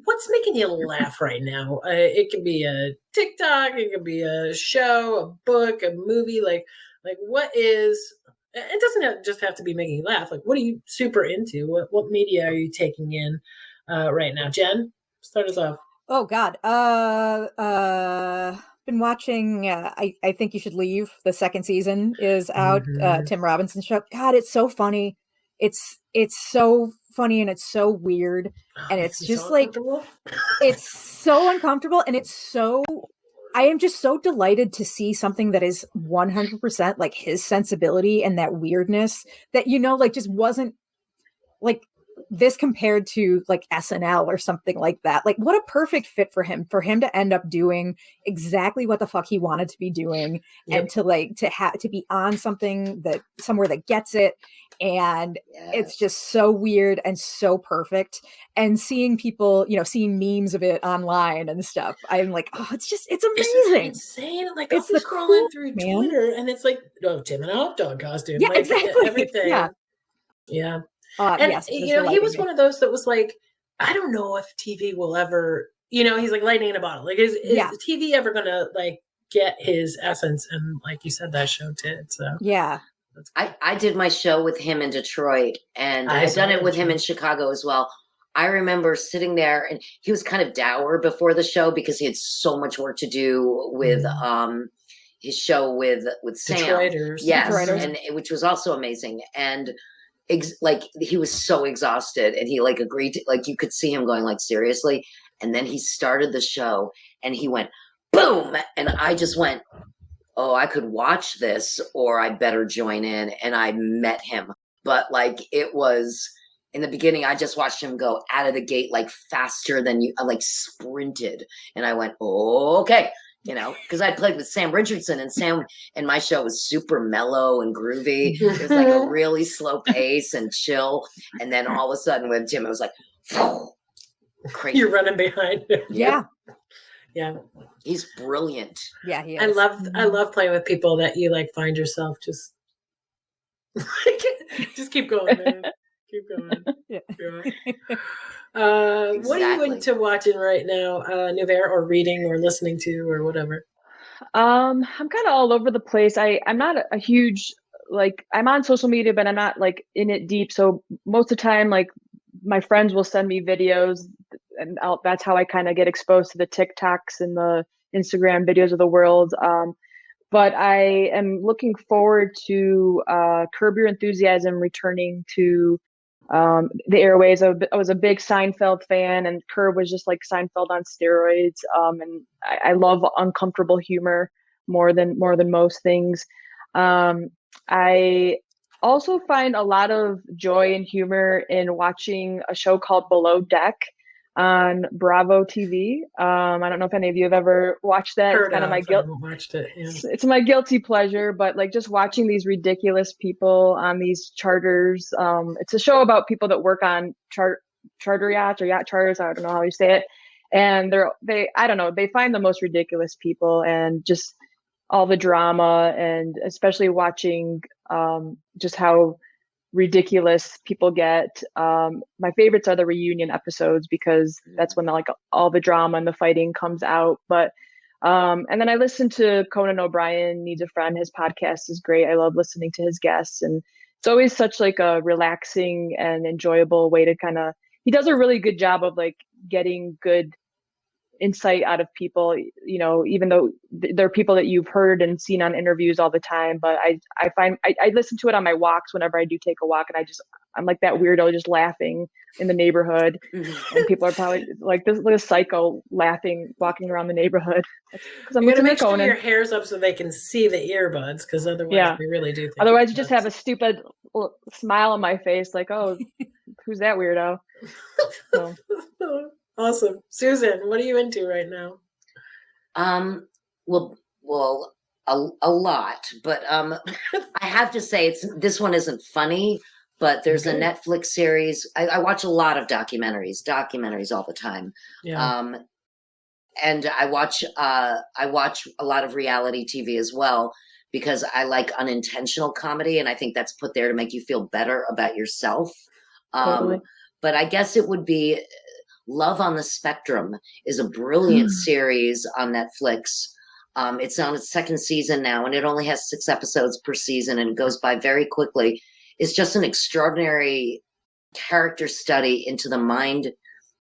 what's making you laugh right now? It can be a TikTok, it can be a show, a book, a movie. Like what is? It doesn't just have to be making you laugh. Like, what are you super into? What media are you taking in right now? Jen, start us off. Oh God. Been watching I Think You Should Leave. The 2nd season is out. Tim Robinson's show. God, it's so funny. It's so funny, and it's so weird, and it's just so like it's so uncomfortable, and I am just so delighted to see something that is 100% like his sensibility and that weirdness that like just wasn't like this compared to like SNL or something like that. Like what a perfect fit for him to end up doing exactly what the fuck he wanted to be doing and to be on something somewhere that gets it. And it's just so weird and so perfect. And seeing people, seeing memes of it online and stuff, I'm like, oh, it's amazing. It's insane. Like, it's scrolling through Twitter and it's like, Tim in a hot dog costume. Yeah, like, exactly. Everything. Yeah. And yes, he was one of those that was like, I don't know if TV will ever, he's like lightning in a bottle. Like, is TV ever going to like get his essence? And like you said, that show did. So yeah. I did my show with him in Detroit, and I've done it with him in Chicago as well. I remember sitting there, and he was kind of dour before the show because he had so much work to do with his show with Sam. Detroiters. Yes, and which was also amazing. And like he was so exhausted, and he like agreed to, like you could see him going like, seriously. And then he started the show, and he went boom, and I just went, oh, I could watch this, or I better join in. And I met him, but like it was in the beginning, I just watched him go out of the gate like faster than you, like sprinted, and I went, oh, okay. Because I played with Sam Richardson, and Sam and my show was super mellow and groovy. It was like a really slow pace and chill. And then all of a sudden with Tim, it was like, crazy. You're running behind him. Yeah. Yeah. He's brilliant. Yeah, he is. I love playing with people that you like find yourself just keep going, man. Keep going. Yeah. What are you into watching right now, Nuverre, or reading or listening to or whatever? I'm kind of all over the place. I'm not a huge, like, I'm on social media, but I'm not like in it deep. So most of the time, like my friends will send me videos, and that's how I kind of get exposed to the TikToks and the Instagram videos of the world. But I am looking forward to Curb Your Enthusiasm returning to the airways. I was a big Seinfeld fan, and Curb was just like Seinfeld on steroids. And I love uncomfortable humor more than most things. I also find a lot of joy and humor in watching a show called Below Deck on Bravo TV. I don't know if any of you have ever watched that. It's kind of my guilt. Watched it. Yeah. It's my guilty pleasure, but like just watching these ridiculous people on these charters. It's a show about people that work on charter yachts or yacht charters. I don't know how you say it. And they find the most ridiculous people, and just all the drama, and especially watching just how ridiculous people get. My favorites are the reunion episodes, because that's when like all the drama and the fighting comes out. But and then I listen to Conan O'Brien Needs a Friend. His podcast is great. I love listening to his guests, and it's always such like a relaxing and enjoyable way to he does a really good job of like getting good insight out of people, even though they're people that you've heard and seen on interviews all the time. But I find I listen to it on my walks whenever I do take a walk, and I'm like that weirdo just laughing in the neighborhood, and people are probably like this psycho laughing, walking around the neighborhood. Because I'm going to make sure Conan. your hair's up so they can see the earbuds, because otherwise we really do. Otherwise, you just have a stupid smile on my face, like, oh, who's that weirdo? So. Awesome. Susan, what are you into right now? Well, a lot, but I have to say this one isn't funny, but there's a Netflix series. I watch a lot of documentaries all the time. Yeah. And I watch a lot of reality TV as well, because I like unintentional comedy, and I think that's put there to make you feel better about yourself. Totally. But I guess it would be Love on the Spectrum is a brilliant series on Netflix. It's on its second season now, and it only has 6 episodes per season, and it goes by very quickly. It's just an extraordinary character study into the mind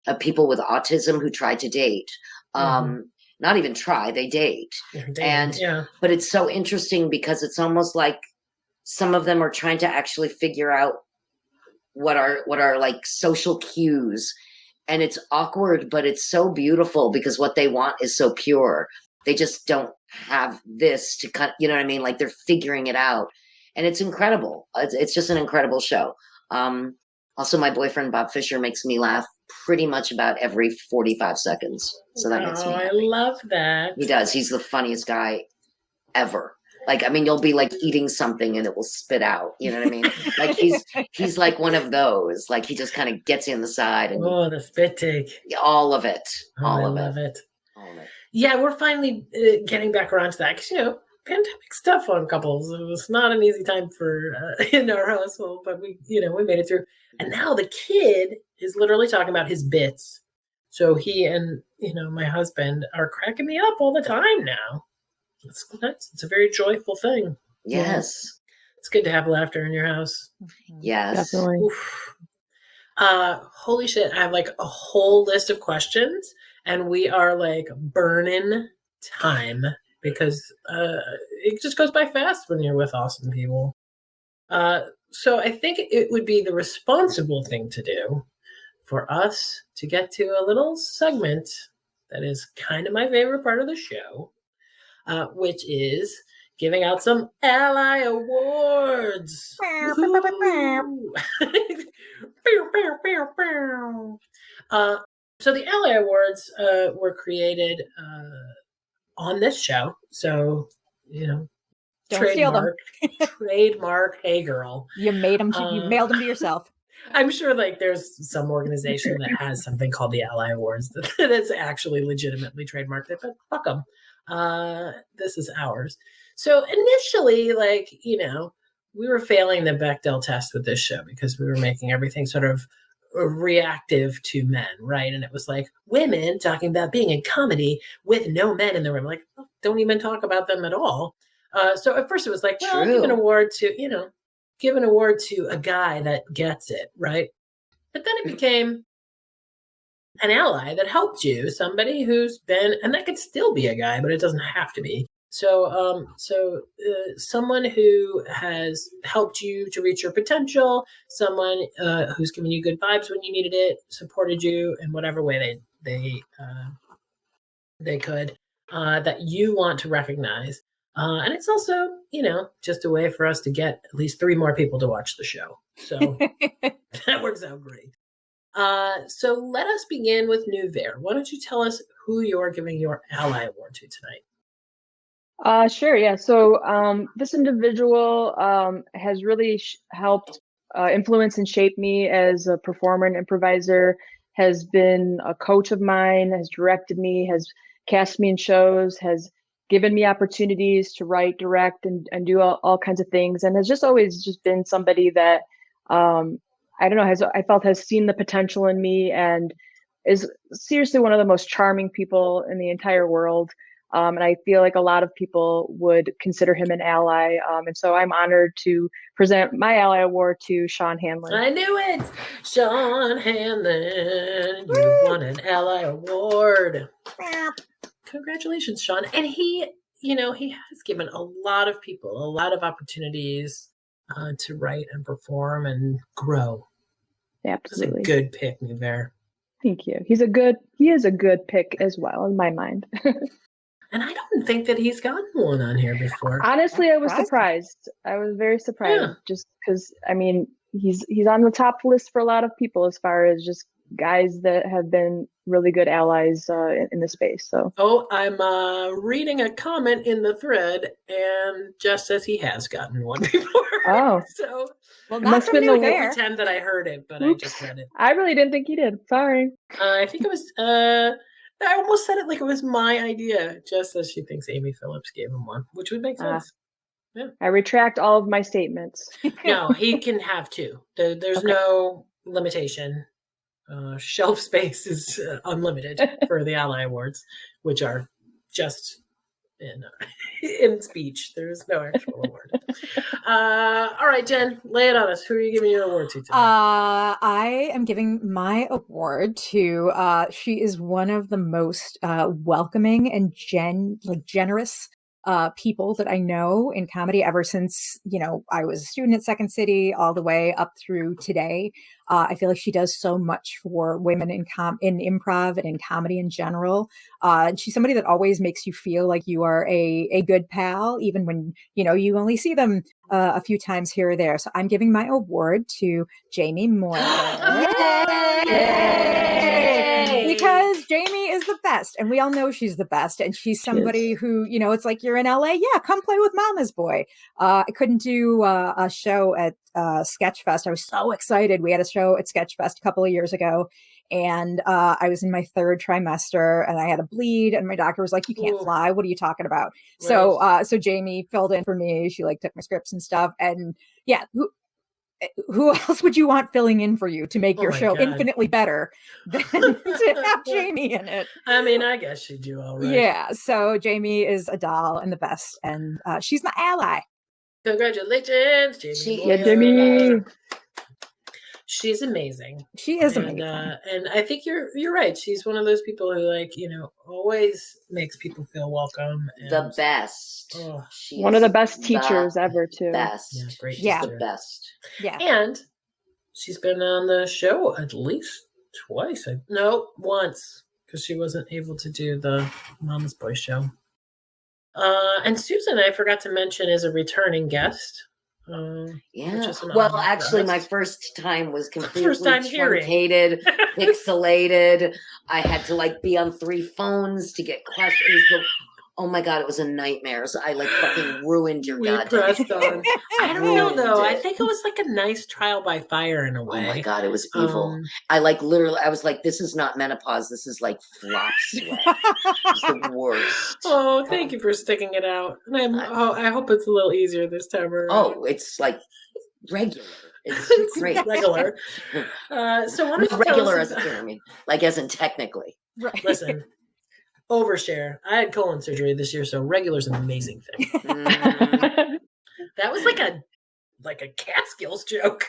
of people with autism who try to date. Not even try, they date. But it's so interesting because it's almost like some of them are trying to actually figure out what are like social cues. And it's awkward, but it's so beautiful because what they want is so pure. They just don't have this to cut, you know what I mean? Like they're figuring it out, and it's incredible. It's just an incredible show. Also, my boyfriend, Bob Fisher, makes me laugh pretty much about every 45 seconds. So that makes me happy. I love that. He does. He's the funniest guy ever. Like, I mean, you'll be like eating something and it will spit out. You know what I mean? Like he's like one of those. Like he just kind of gets you on the side. And the spit take. All of it. I love it. All of it. Yeah, we're finally getting back around to that because, pandemic stuff on couples. It was not an easy time for in our household, but we made it through. And now the kid is literally talking about his bits. So he and, my husband are cracking me up all the time now. It's nice. It's a very joyful thing. Yes. It's good to have laughter in your house. Yes. Definitely. Oof. Holy shit. I have like a whole list of questions and we are like burning time because it just goes by fast when you're with awesome people. So I think it would be the responsible thing to do for us to get to a little segment that is kind of my favorite part of the show. Which is giving out some ally awards. So the ally awards were created on this show. So, don't steal them. Trademark. Hey, girl. You made them. You mailed them to yourself. I'm sure like there's some organization that has something called the Ally Awards that is actually legitimately trademarked it, but fuck them. This is ours. So initially, like, we were failing the Bechdel test with this show because we were making everything sort of reactive to men, right? And it was like women talking about being in comedy with no men in the room. Like, don't even talk about them at all. So at first it was like, well, give an award to a guy that gets it, right? But then it became an ally that helped you, somebody who's been, and that could still be a guy, but it doesn't have to be. So, someone who has helped you to reach your potential, someone who's given you good vibes when you needed it, supported you in whatever way they could, that you want to recognize. And it's also, just a way for us to get at least 3 more people to watch the show. So that works out great. So let us begin with Nuverre. Why don't you tell us who you're giving your ally award to tonight? Sure. Yeah. So this individual has really helped influence and shape me as a performer and improviser, has been a coach of mine, has directed me, has cast me in shows, has given me opportunities to write, direct, and do all kinds of things, and has just always just been somebody that I don't know, I felt has seen the potential in me and is seriously one of the most charming people in the entire world. And I feel like a lot of people would consider him an ally. And so I'm honored to present my ally award to Sean Hanlon. I knew it! Sean Hanlon, you won an ally award. Congratulations, Sean. And he has given a lot of people a lot of opportunities to write and perform and grow. Absolutely. It's a good pick, Nuverre. Thank you. He is a good pick as well, in my mind. And I don't think that he's gotten one on here before. Honestly, I was surprised. I was very surprised, just because, I mean, he's on the top list for a lot of people as far as just guys that have been really good allies in the space. So. Oh, I'm reading a comment in the thread, and just says he has gotten one before. Oh, so well, not from Nuverre. Pretend that I heard it, but Oops. I just read it. I really didn't think he did. Sorry. I think it was. I almost said it like it was my idea, just as she thinks Amy Phillips gave him one, which would make sense. Yeah. I retract all of my statements. No, he can have 2. There's no limitation. Shelf space is unlimited for the Ally Awards, which are just in speech. There is no actual award. All right, Jen, lay it on us. Who are you giving your award to tonight? I am giving my award to. She is one of the most welcoming and generous people that I know in comedy ever since, I was a student at Second City all the way up through today. I feel like she does so much for women in improv and in comedy in general. She's somebody that always makes you feel like you are a good pal, even when, you only see them a few times here or there. So I'm giving my award to Jamie Moore. Because Jamie is the best, and we all know she's the best, and she's somebody who, it's like, you're in LA, yeah, come play with Mama's Boy. I couldn't do a show at Sketchfest. I was so excited. We had a show at Sketchfest a couple of years ago, and I was in my 3rd trimester, and I had a bleed, and my doctor was like, you can't fly. What are you talking about? Right. So Jamie filled in for me. She took my scripts and stuff, and yeah, who else would you want filling in for you to make your show infinitely better than to have Jamie in it? I mean, I guess you do all right. Yeah. So Jamie is a doll and the best, and she's my ally. Congratulations, Jamie. Jamie. She's amazing. She is amazing. And I think you're right. She's one of those people who always makes people feel welcome. And, the best. One of the best teachers ever, too. Best. Yeah, great. Yeah. The best. Yeah. And she's been on the show at least twice. Once, because she wasn't able to do the Mama's Boy show. And Susan, I forgot to mention, is a returning guest. Yeah. Well, actually, my first time was completely truncated, pixelated. I had to be on 3 phones to get questions. Oh my God, it was a nightmare. So I fucking ruined your goddamn. I don't know though. I think it was a nice trial by fire in a way. Oh my God, it was evil. I literally, I was like, this is not menopause. This is flop sweat. It's the worst. Oh, thank you for sticking it out. And I hope it's a little easier this time around. Oh, it's regular. It's great. Regular. So what is regular as as in technically. Right. Listen. Overshare. I had colon surgery this year, so regular's an amazing thing. That was like a Catskills joke.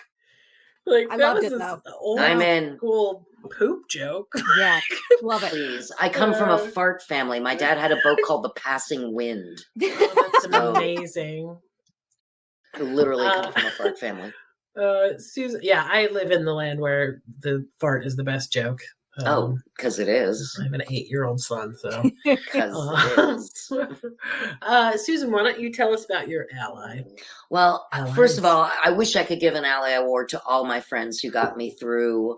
I loved it though. I'm in. Cool poop joke. Yeah, love it. Please. I come from a fart family. My dad had a boat called the Passing Wind. Oh, that's amazing. I literally come from a fart family. Susan, yeah, I live in the land where the fart is the best joke. Because it is. I have an 8-year-old son, so. Because it is. Susan, why don't you tell us about your ally? Well, first of all, I wish I could give an ally award to all my friends who got me through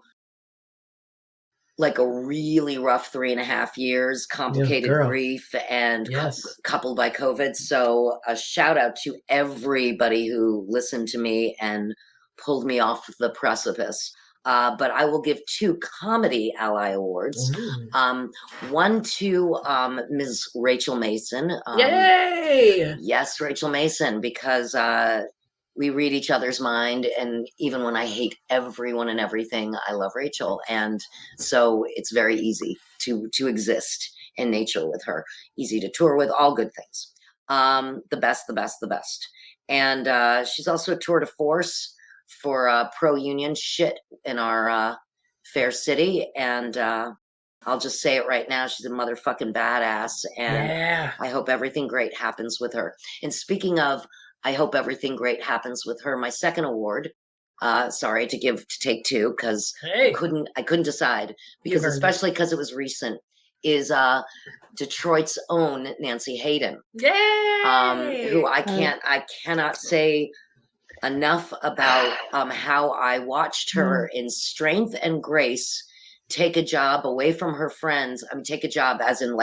a really rough 3.5 years, complicated grief, and coupled by COVID. So a shout out to everybody who listened to me and pulled me off the precipice. But I will give 2 comedy ally awards. One to Ms. Rachel Mason. Yay! Yes, Rachel Mason, because we read each other's mind, and even when I hate everyone and everything, I love Rachel, and so it's very easy to exist in nature with her. Easy to tour with, all good things. The best. And she's also a tour de force for pro-union shit in our fair city, and I'll just say it right now, she's a motherfucking badass, and I hope everything great happens with her. And speaking of I hope everything great happens with her, my second award, sorry to take 2 because I couldn't decide, because especially because it was recent, is Detroit's own Nancy Hayden. Yay! Who I cannot say enough about how I watched her in strength and grace take a job away from her friends. I mean, take a job as in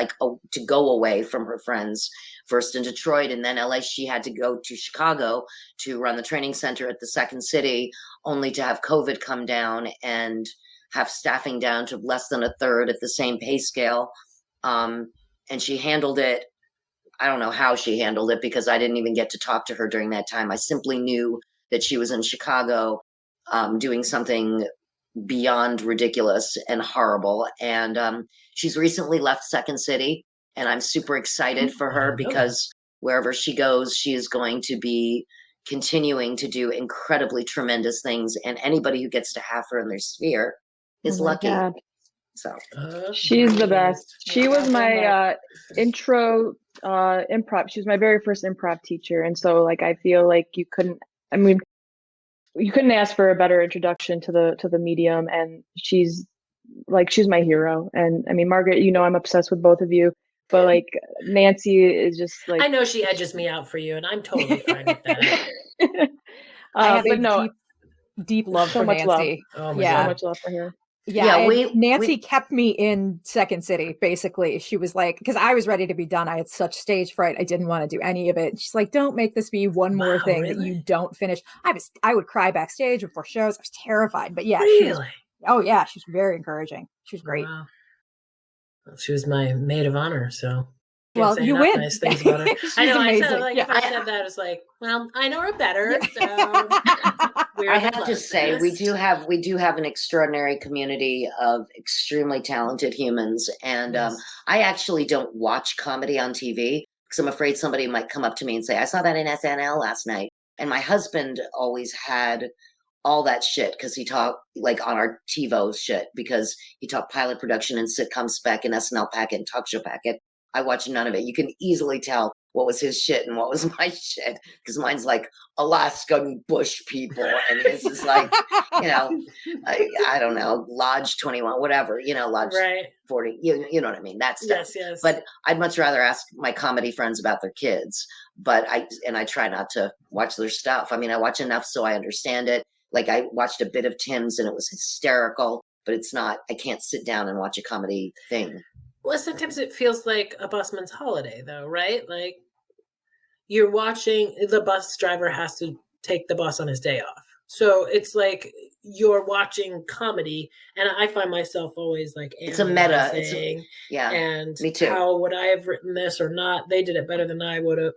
to go away from her friends, first in Detroit and then LA. She had to go to Chicago to run the training center at the Second City, only to have COVID come down and have staffing down to less than a third at the same pay scale. And she handled it. I don't know how she handled it, because I didn't even get to talk to her during that time. I simply knew that she was in Chicago doing something beyond ridiculous and horrible. And she's recently left Second City, and I'm super excited for her, because wherever she goes, she is going to be continuing to do incredibly tremendous things. And anybody who gets to have her in their sphere is lucky. God. So she's the best. She was my intro improv. She was my very first improv teacher, and so like I feel like you couldn't ask for a better introduction to the medium, and she's my hero. And I mean, Margaret, I'm obsessed with both of you, but like Nancy is just like, I know she edges me out for you, and I'm totally fine with that. I have deep love for Nancy. Oh my God. So much love for her. Yeah, Nancy kept me in Second City, basically. She was like, because I was ready to be done. I had such stage fright. I didn't want to do any of it. She's like, don't make this be one more thing that you don't finish. I would cry backstage before shows. I was terrified. But yeah, really? She was very encouraging. She was great. Wow. Well, she was my maid of honor, so. Well, you win. Nice things about her. I know. Amazing. I said, like, if I said that, it's like, well, I know her better. So I have to say, we do have an extraordinary community of extremely talented humans, and I actually don't watch comedy on TV because I'm afraid somebody might come up to me and say, "I saw that in SNL last night." And my husband always had all that shit because he talked like on our TiVo shit because he taught pilot production and sitcom spec and SNL packet and talk show packet. I watch none of it. You can easily tell what was his shit and what was my shit because mine's like Alaskan bush people and his is like, I don't know, Lodge 21, whatever, Lodge 40, you know what I mean? That stuff. Yes. But I'd much rather ask my comedy friends about their kids, but I try not to watch their stuff. I mean, I watch enough so I understand it. Like I watched a bit of Tim's and it was hysterical, but it's not, I can't sit down and watch a comedy thing. Well, sometimes it feels like a busman's holiday, though, right? Like you're watching, the bus driver has to take the bus on his day off. So it's like you're watching comedy, and I find myself always like, it's a meta. And me too. How would I have written this or not? They did it better than I would have,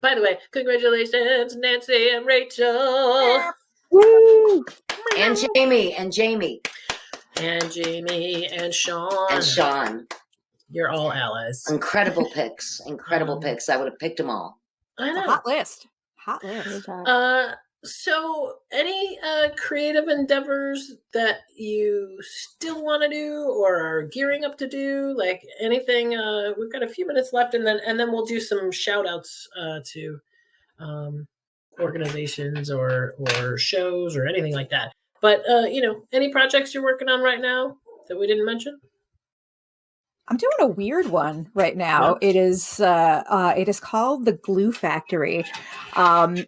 By the way, congratulations, Nancy and Rachel. Woo! And Jamie. And Jamie and Sean. You're all allies. Incredible picks. I would have picked them all. I know. Hot list. So any creative endeavors that you still want to do or are gearing up to do? Like anything? We've got a few minutes left, and then we'll do some shout outs to organizations or shows or anything like that. But, any projects you're working on right now that we didn't mention? I'm doing a weird one right now. Yeah. It is called The Glue Factory. I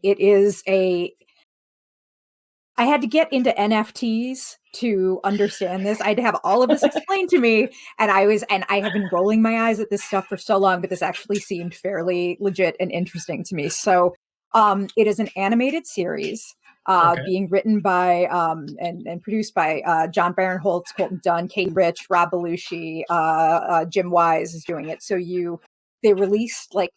had to get into NFTs to understand this. I had to have all of this explained to me. And I have been rolling my eyes at this stuff for so long, but this actually seemed fairly legit and interesting to me. So it is an animated series. Being written by and produced by John Barinholtz, Colton Dunn, Katie Rich, Rob Belushi, Jim Wise is doing it. So they released like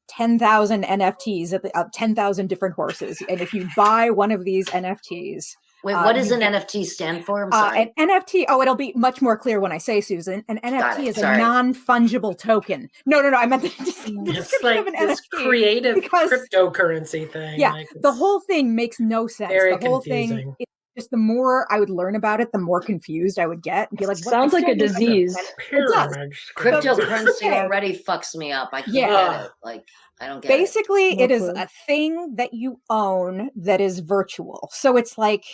10,000 NFTs of 10,000 different horses, and if you buy one of these NFTs. Wait, what does an NFT stand for? I'm sorry. An NFT. Oh, it'll be much more clear when I say, Susan. An NFT is a non-fungible token. No. I meant it's like this creative cryptocurrency thing. Yeah, the whole thing makes no sense. Very the whole confusing. Thing. Just the more I would learn about it, the more confused I would get. And be like, sounds like a disease. Cryptocurrency already fucks me up. I can't get it. Like, I don't get it. Basically, it is a thing that you own that is virtual. So it's like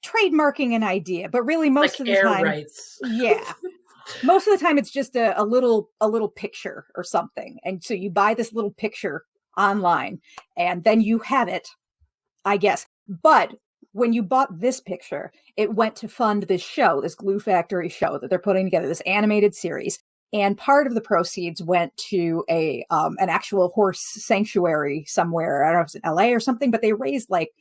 trademarking an idea, but really most of the time, rights. Most of the time it's just a little picture or something. And so you buy this little picture online, and then you have it, I guess. But when you bought this picture, it went to fund this show, this Glue Factory show that they're putting together, this animated series. And part of the proceeds went to an actual horse sanctuary somewhere. I don't know if it's in LA or something, but they raised like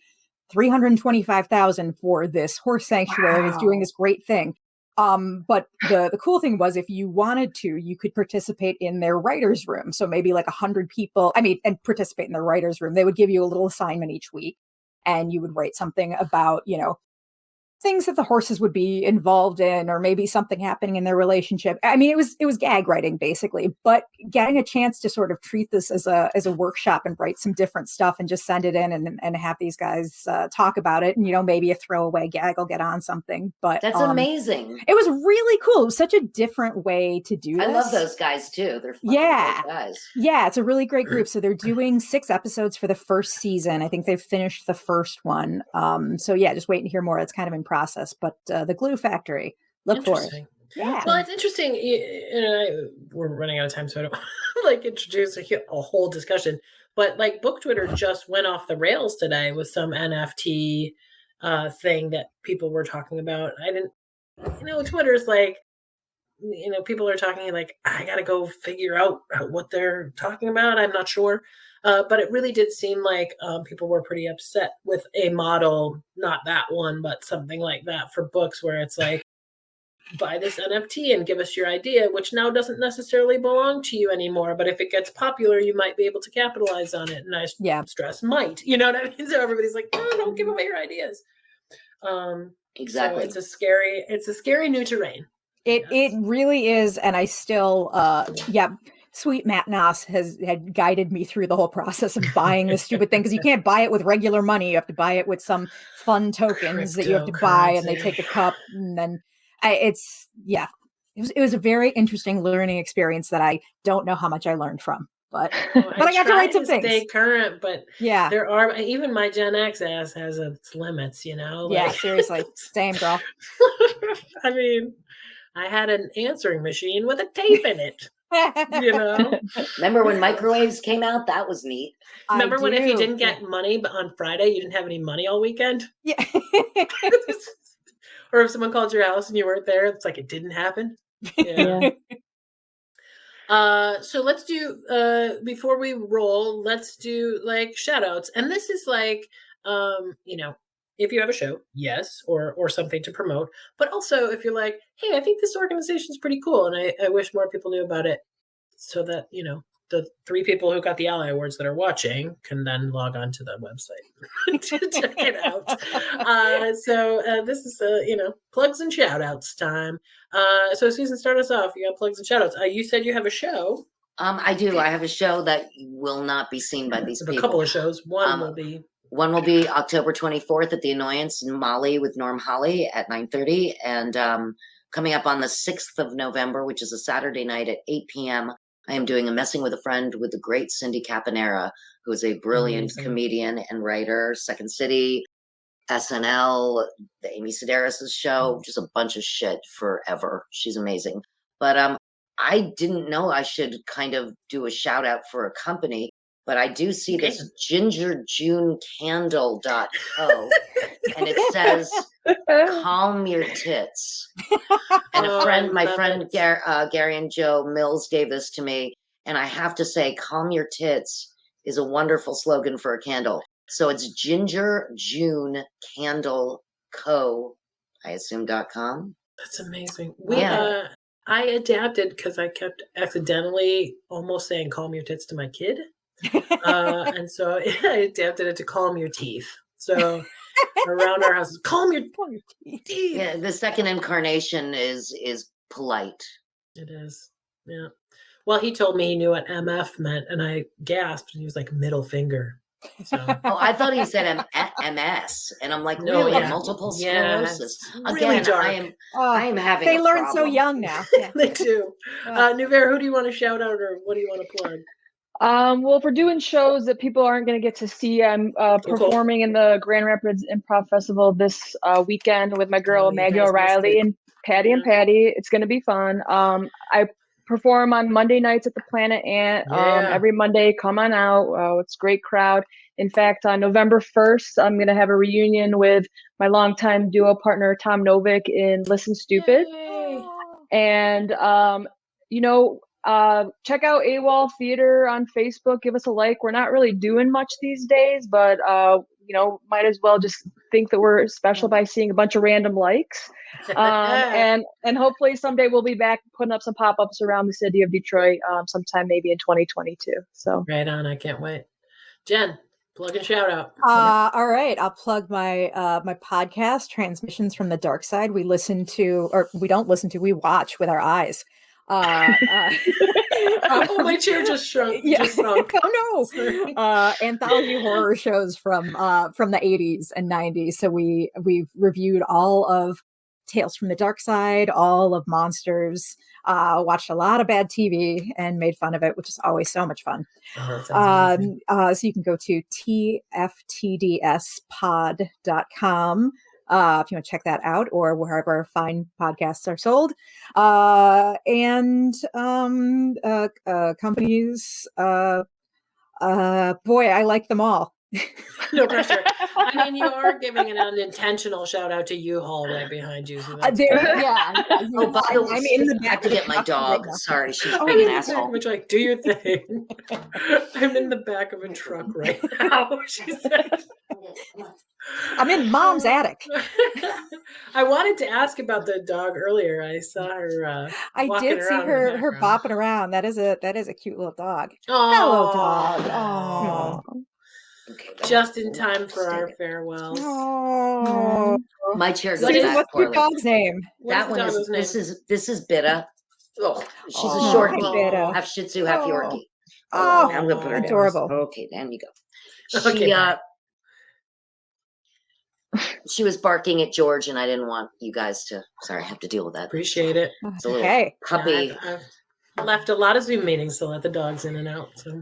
$325,000 for this horse sanctuary. It's doing this great thing. But the cool thing was, if you wanted to, you could participate in their writer's room. So maybe like 100 people, and participate in their writer's room. They would give you a little assignment each week, and you would write something about, things that the horses would be involved in, or maybe something happening in their relationship. I mean, it was gag writing basically, but getting a chance to sort of treat this as a workshop and write some different stuff and just send it in and have these guys talk about it. And, maybe a throwaway gag will get on something, but that's amazing. It was really cool. It was such a different way to do this. I love those guys too. They're fucking great guys. Yeah, it's a really great group. So they're doing 6 episodes for the first season. I think they've finished the first one. So yeah, just waiting to hear more. It's kind of in process, but the Glue Factory, look for it. Yeah. Well, it's interesting. We're running out of time, so I don't introduce a whole discussion. But Book Twitter just went off the rails today with some NFT thing that people were talking about. I didn't, Twitter's people are talking I got to go figure out what they're talking about. I'm not sure. But it really did seem like people were pretty upset with a model, not that one, but something like that for books where it's buy this NFT and give us your idea, which now doesn't necessarily belong to you anymore. But if it gets popular, you might be able to capitalize on it. And I stress might, you know what I mean? So everybody's like, no, don't give away your ideas. Exactly. So it's a scary new terrain. It really is. And I still, sweet Matt Noss had guided me through the whole process of buying this stupid thing, because you can't buy it with regular money. You have to buy it with some fun tokens that you have to buy, and they take a cup, and then it was a very interesting learning experience that I don't know how much I learned from, but I got to write some things. Stay current, but yeah, there are, even my Gen X ass has its limits, Yeah, seriously, same girl. I mean, I had an answering machine with a tape in it. Remember when microwaves came out? That was neat. Remember when if you didn't get money, but on Friday you didn't have any money all weekend? Yeah. Or if someone called your house and you weren't there, it's it didn't happen. Yeah. So let's do before we roll, let's do shout outs. And this is if you have a show, yes, or something to promote, but also if you're hey, I think this organization's pretty cool and I wish more people knew about it, so that, the 3 people who got the Ally Awards that are watching can then log on to the website to check it out. So this is, plugs and shout outs time. So Susan, start us off. You got plugs and shout outs. You said you have a show. I do. I have a show that will not be seen by these people. A couple of shows. One will be October 24th at the Annoyance in Mali with Norm Holly at 9:30. And coming up on the 6th of November, which is a Saturday night at 8 p.m., I am doing a Messing with a Friend with the great Cindy Caponera, who is a brilliant comedian and writer. Second City, SNL, the Amy Sedaris' show, just a bunch of shit forever. She's amazing. But I didn't know I should kind of do a shout out for a company, but I do see this gingerjunecandle.co, and it says, calm your tits. And my friend Gary and Joe Mills gave this to me, and I have to say, calm your tits is a wonderful slogan for a candle. So it's Ginger June Candle Co, I assume.com. That's amazing. I adapted because I kept accidentally almost saying calm your tits to my kid. And so I adapted it to calm your teeth. So around our house, calm your teeth. Yeah, the second incarnation is polite. It is. Yeah. Well, he told me he knew what MF meant, and I gasped, and he was like, middle finger. So. Oh, I thought he said MS, and I'm like, no, really? Multiple sclerosis. Really again, dark. I am having. They learn problem. So young now. Yeah. They do. Nuverre, who do you want to shout out, or what do you want to plug? Well, if we're doing shows that people aren't going to get to see, I'm performing in the Grand Rapids Improv Festival this weekend with my girl Maggie O'Reilly and Patty and Patty. It's going to be fun. I perform on Monday nights at the Planet Ant. Every Monday, come on out. It's a great crowd. In fact, on November 1st, I'm going to have a reunion with my longtime duo partner, Tom Novick, in Listen Stupid. Yay. And, check out AWOL Theater on Facebook. Give us a like. We're not really doing much these days, but, might as well just think that we're special by seeing a bunch of random likes. And hopefully someday we'll be back putting up some pop-ups around the city of Detroit sometime maybe in 2022. So right on. I can't wait. Jen. Plug and shout out. All right, I'll plug my my podcast, Transmissions from the Dark Side. We listen to, or we don't listen to, we watch with our eyes. Oh, my chair just shrunk. Yeah. Just shrunk. Oh no! Anthology horror shows from the 80s and 90s. So we've reviewed all of Tales from the Dark Side, all of Monsters. Watched a lot of bad TV and made fun of it, which is always so much fun. So you can go to tftdspod.com if you want to check that out, or wherever fine podcasts are sold. And companies, boy, I like them all. No pressure. I mean, you are giving an unintentional shout out to U-Haul right behind you. So that's yeah. Oh, by the way, I'm in the I have to get my dog. Sorry, she's I'm being in an the asshole. back, like, do your thing. I'm in the back of a truck right now. She said. I'm in Mom's attic. I wanted to ask about the dog earlier. I saw her. I did see her bopping around. That is a cute little dog. Aww. Hello, dog. Aww. Okay, Just in time for our farewells. Oh, my chair goes what's back your poorly. dog's name? That one is this is Bitta. Oh, she's a Oh, short hi, one, Bitta. half Shih Tzu, half Yorkie. Oh, I'm gonna put her down. adorable. Okay, there you go. Okay, She was barking at George, and I didn't want you guys to. Sorry, I have to deal with that. appreciate it. It's a little Okay. puppy. Yeah, I've left a lot of Zoom meetings to let the dogs in and out. So.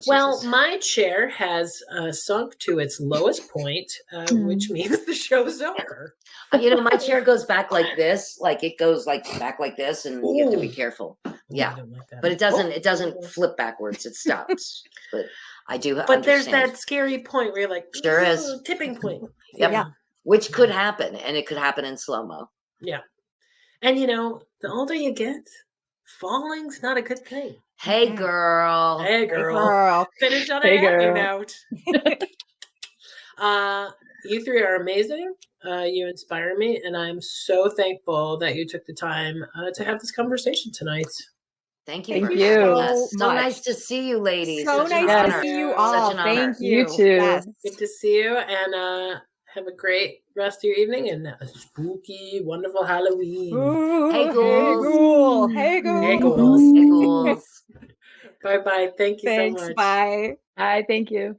Well, my chair has sunk to its lowest point, which means the show's over. My chair goes back like this, like it goes like back like this, and you have to be careful. Yeah, I don't like that. but it doesn't. It doesn't flip backwards. It stops. But I do. But there's understand. that scary point where you're like, Sure is. Tipping point. Yep. Yeah. Which could happen, and it could happen in slow mo. Yeah. And the older you get, falling's not a good thing. Hey, girl. Hey, girl. Finish on a happy note. You three are amazing. You inspire me, and I'm so thankful that you took the time to have this conversation tonight. Thank you. Thank for you having us. so So much. nice to see you, ladies. So Such an nice honor. to see you Such all. an honor. Thank you. You too. Yes. Good to see you, and have a great rest of your evening and a spooky, wonderful Halloween. Ooh, Hey, ghouls. Hey, ghoul. Hey, ghouls. Hey, ghouls. Bye-bye. Thank you Thanks. so much. Bye. Hi, thank you.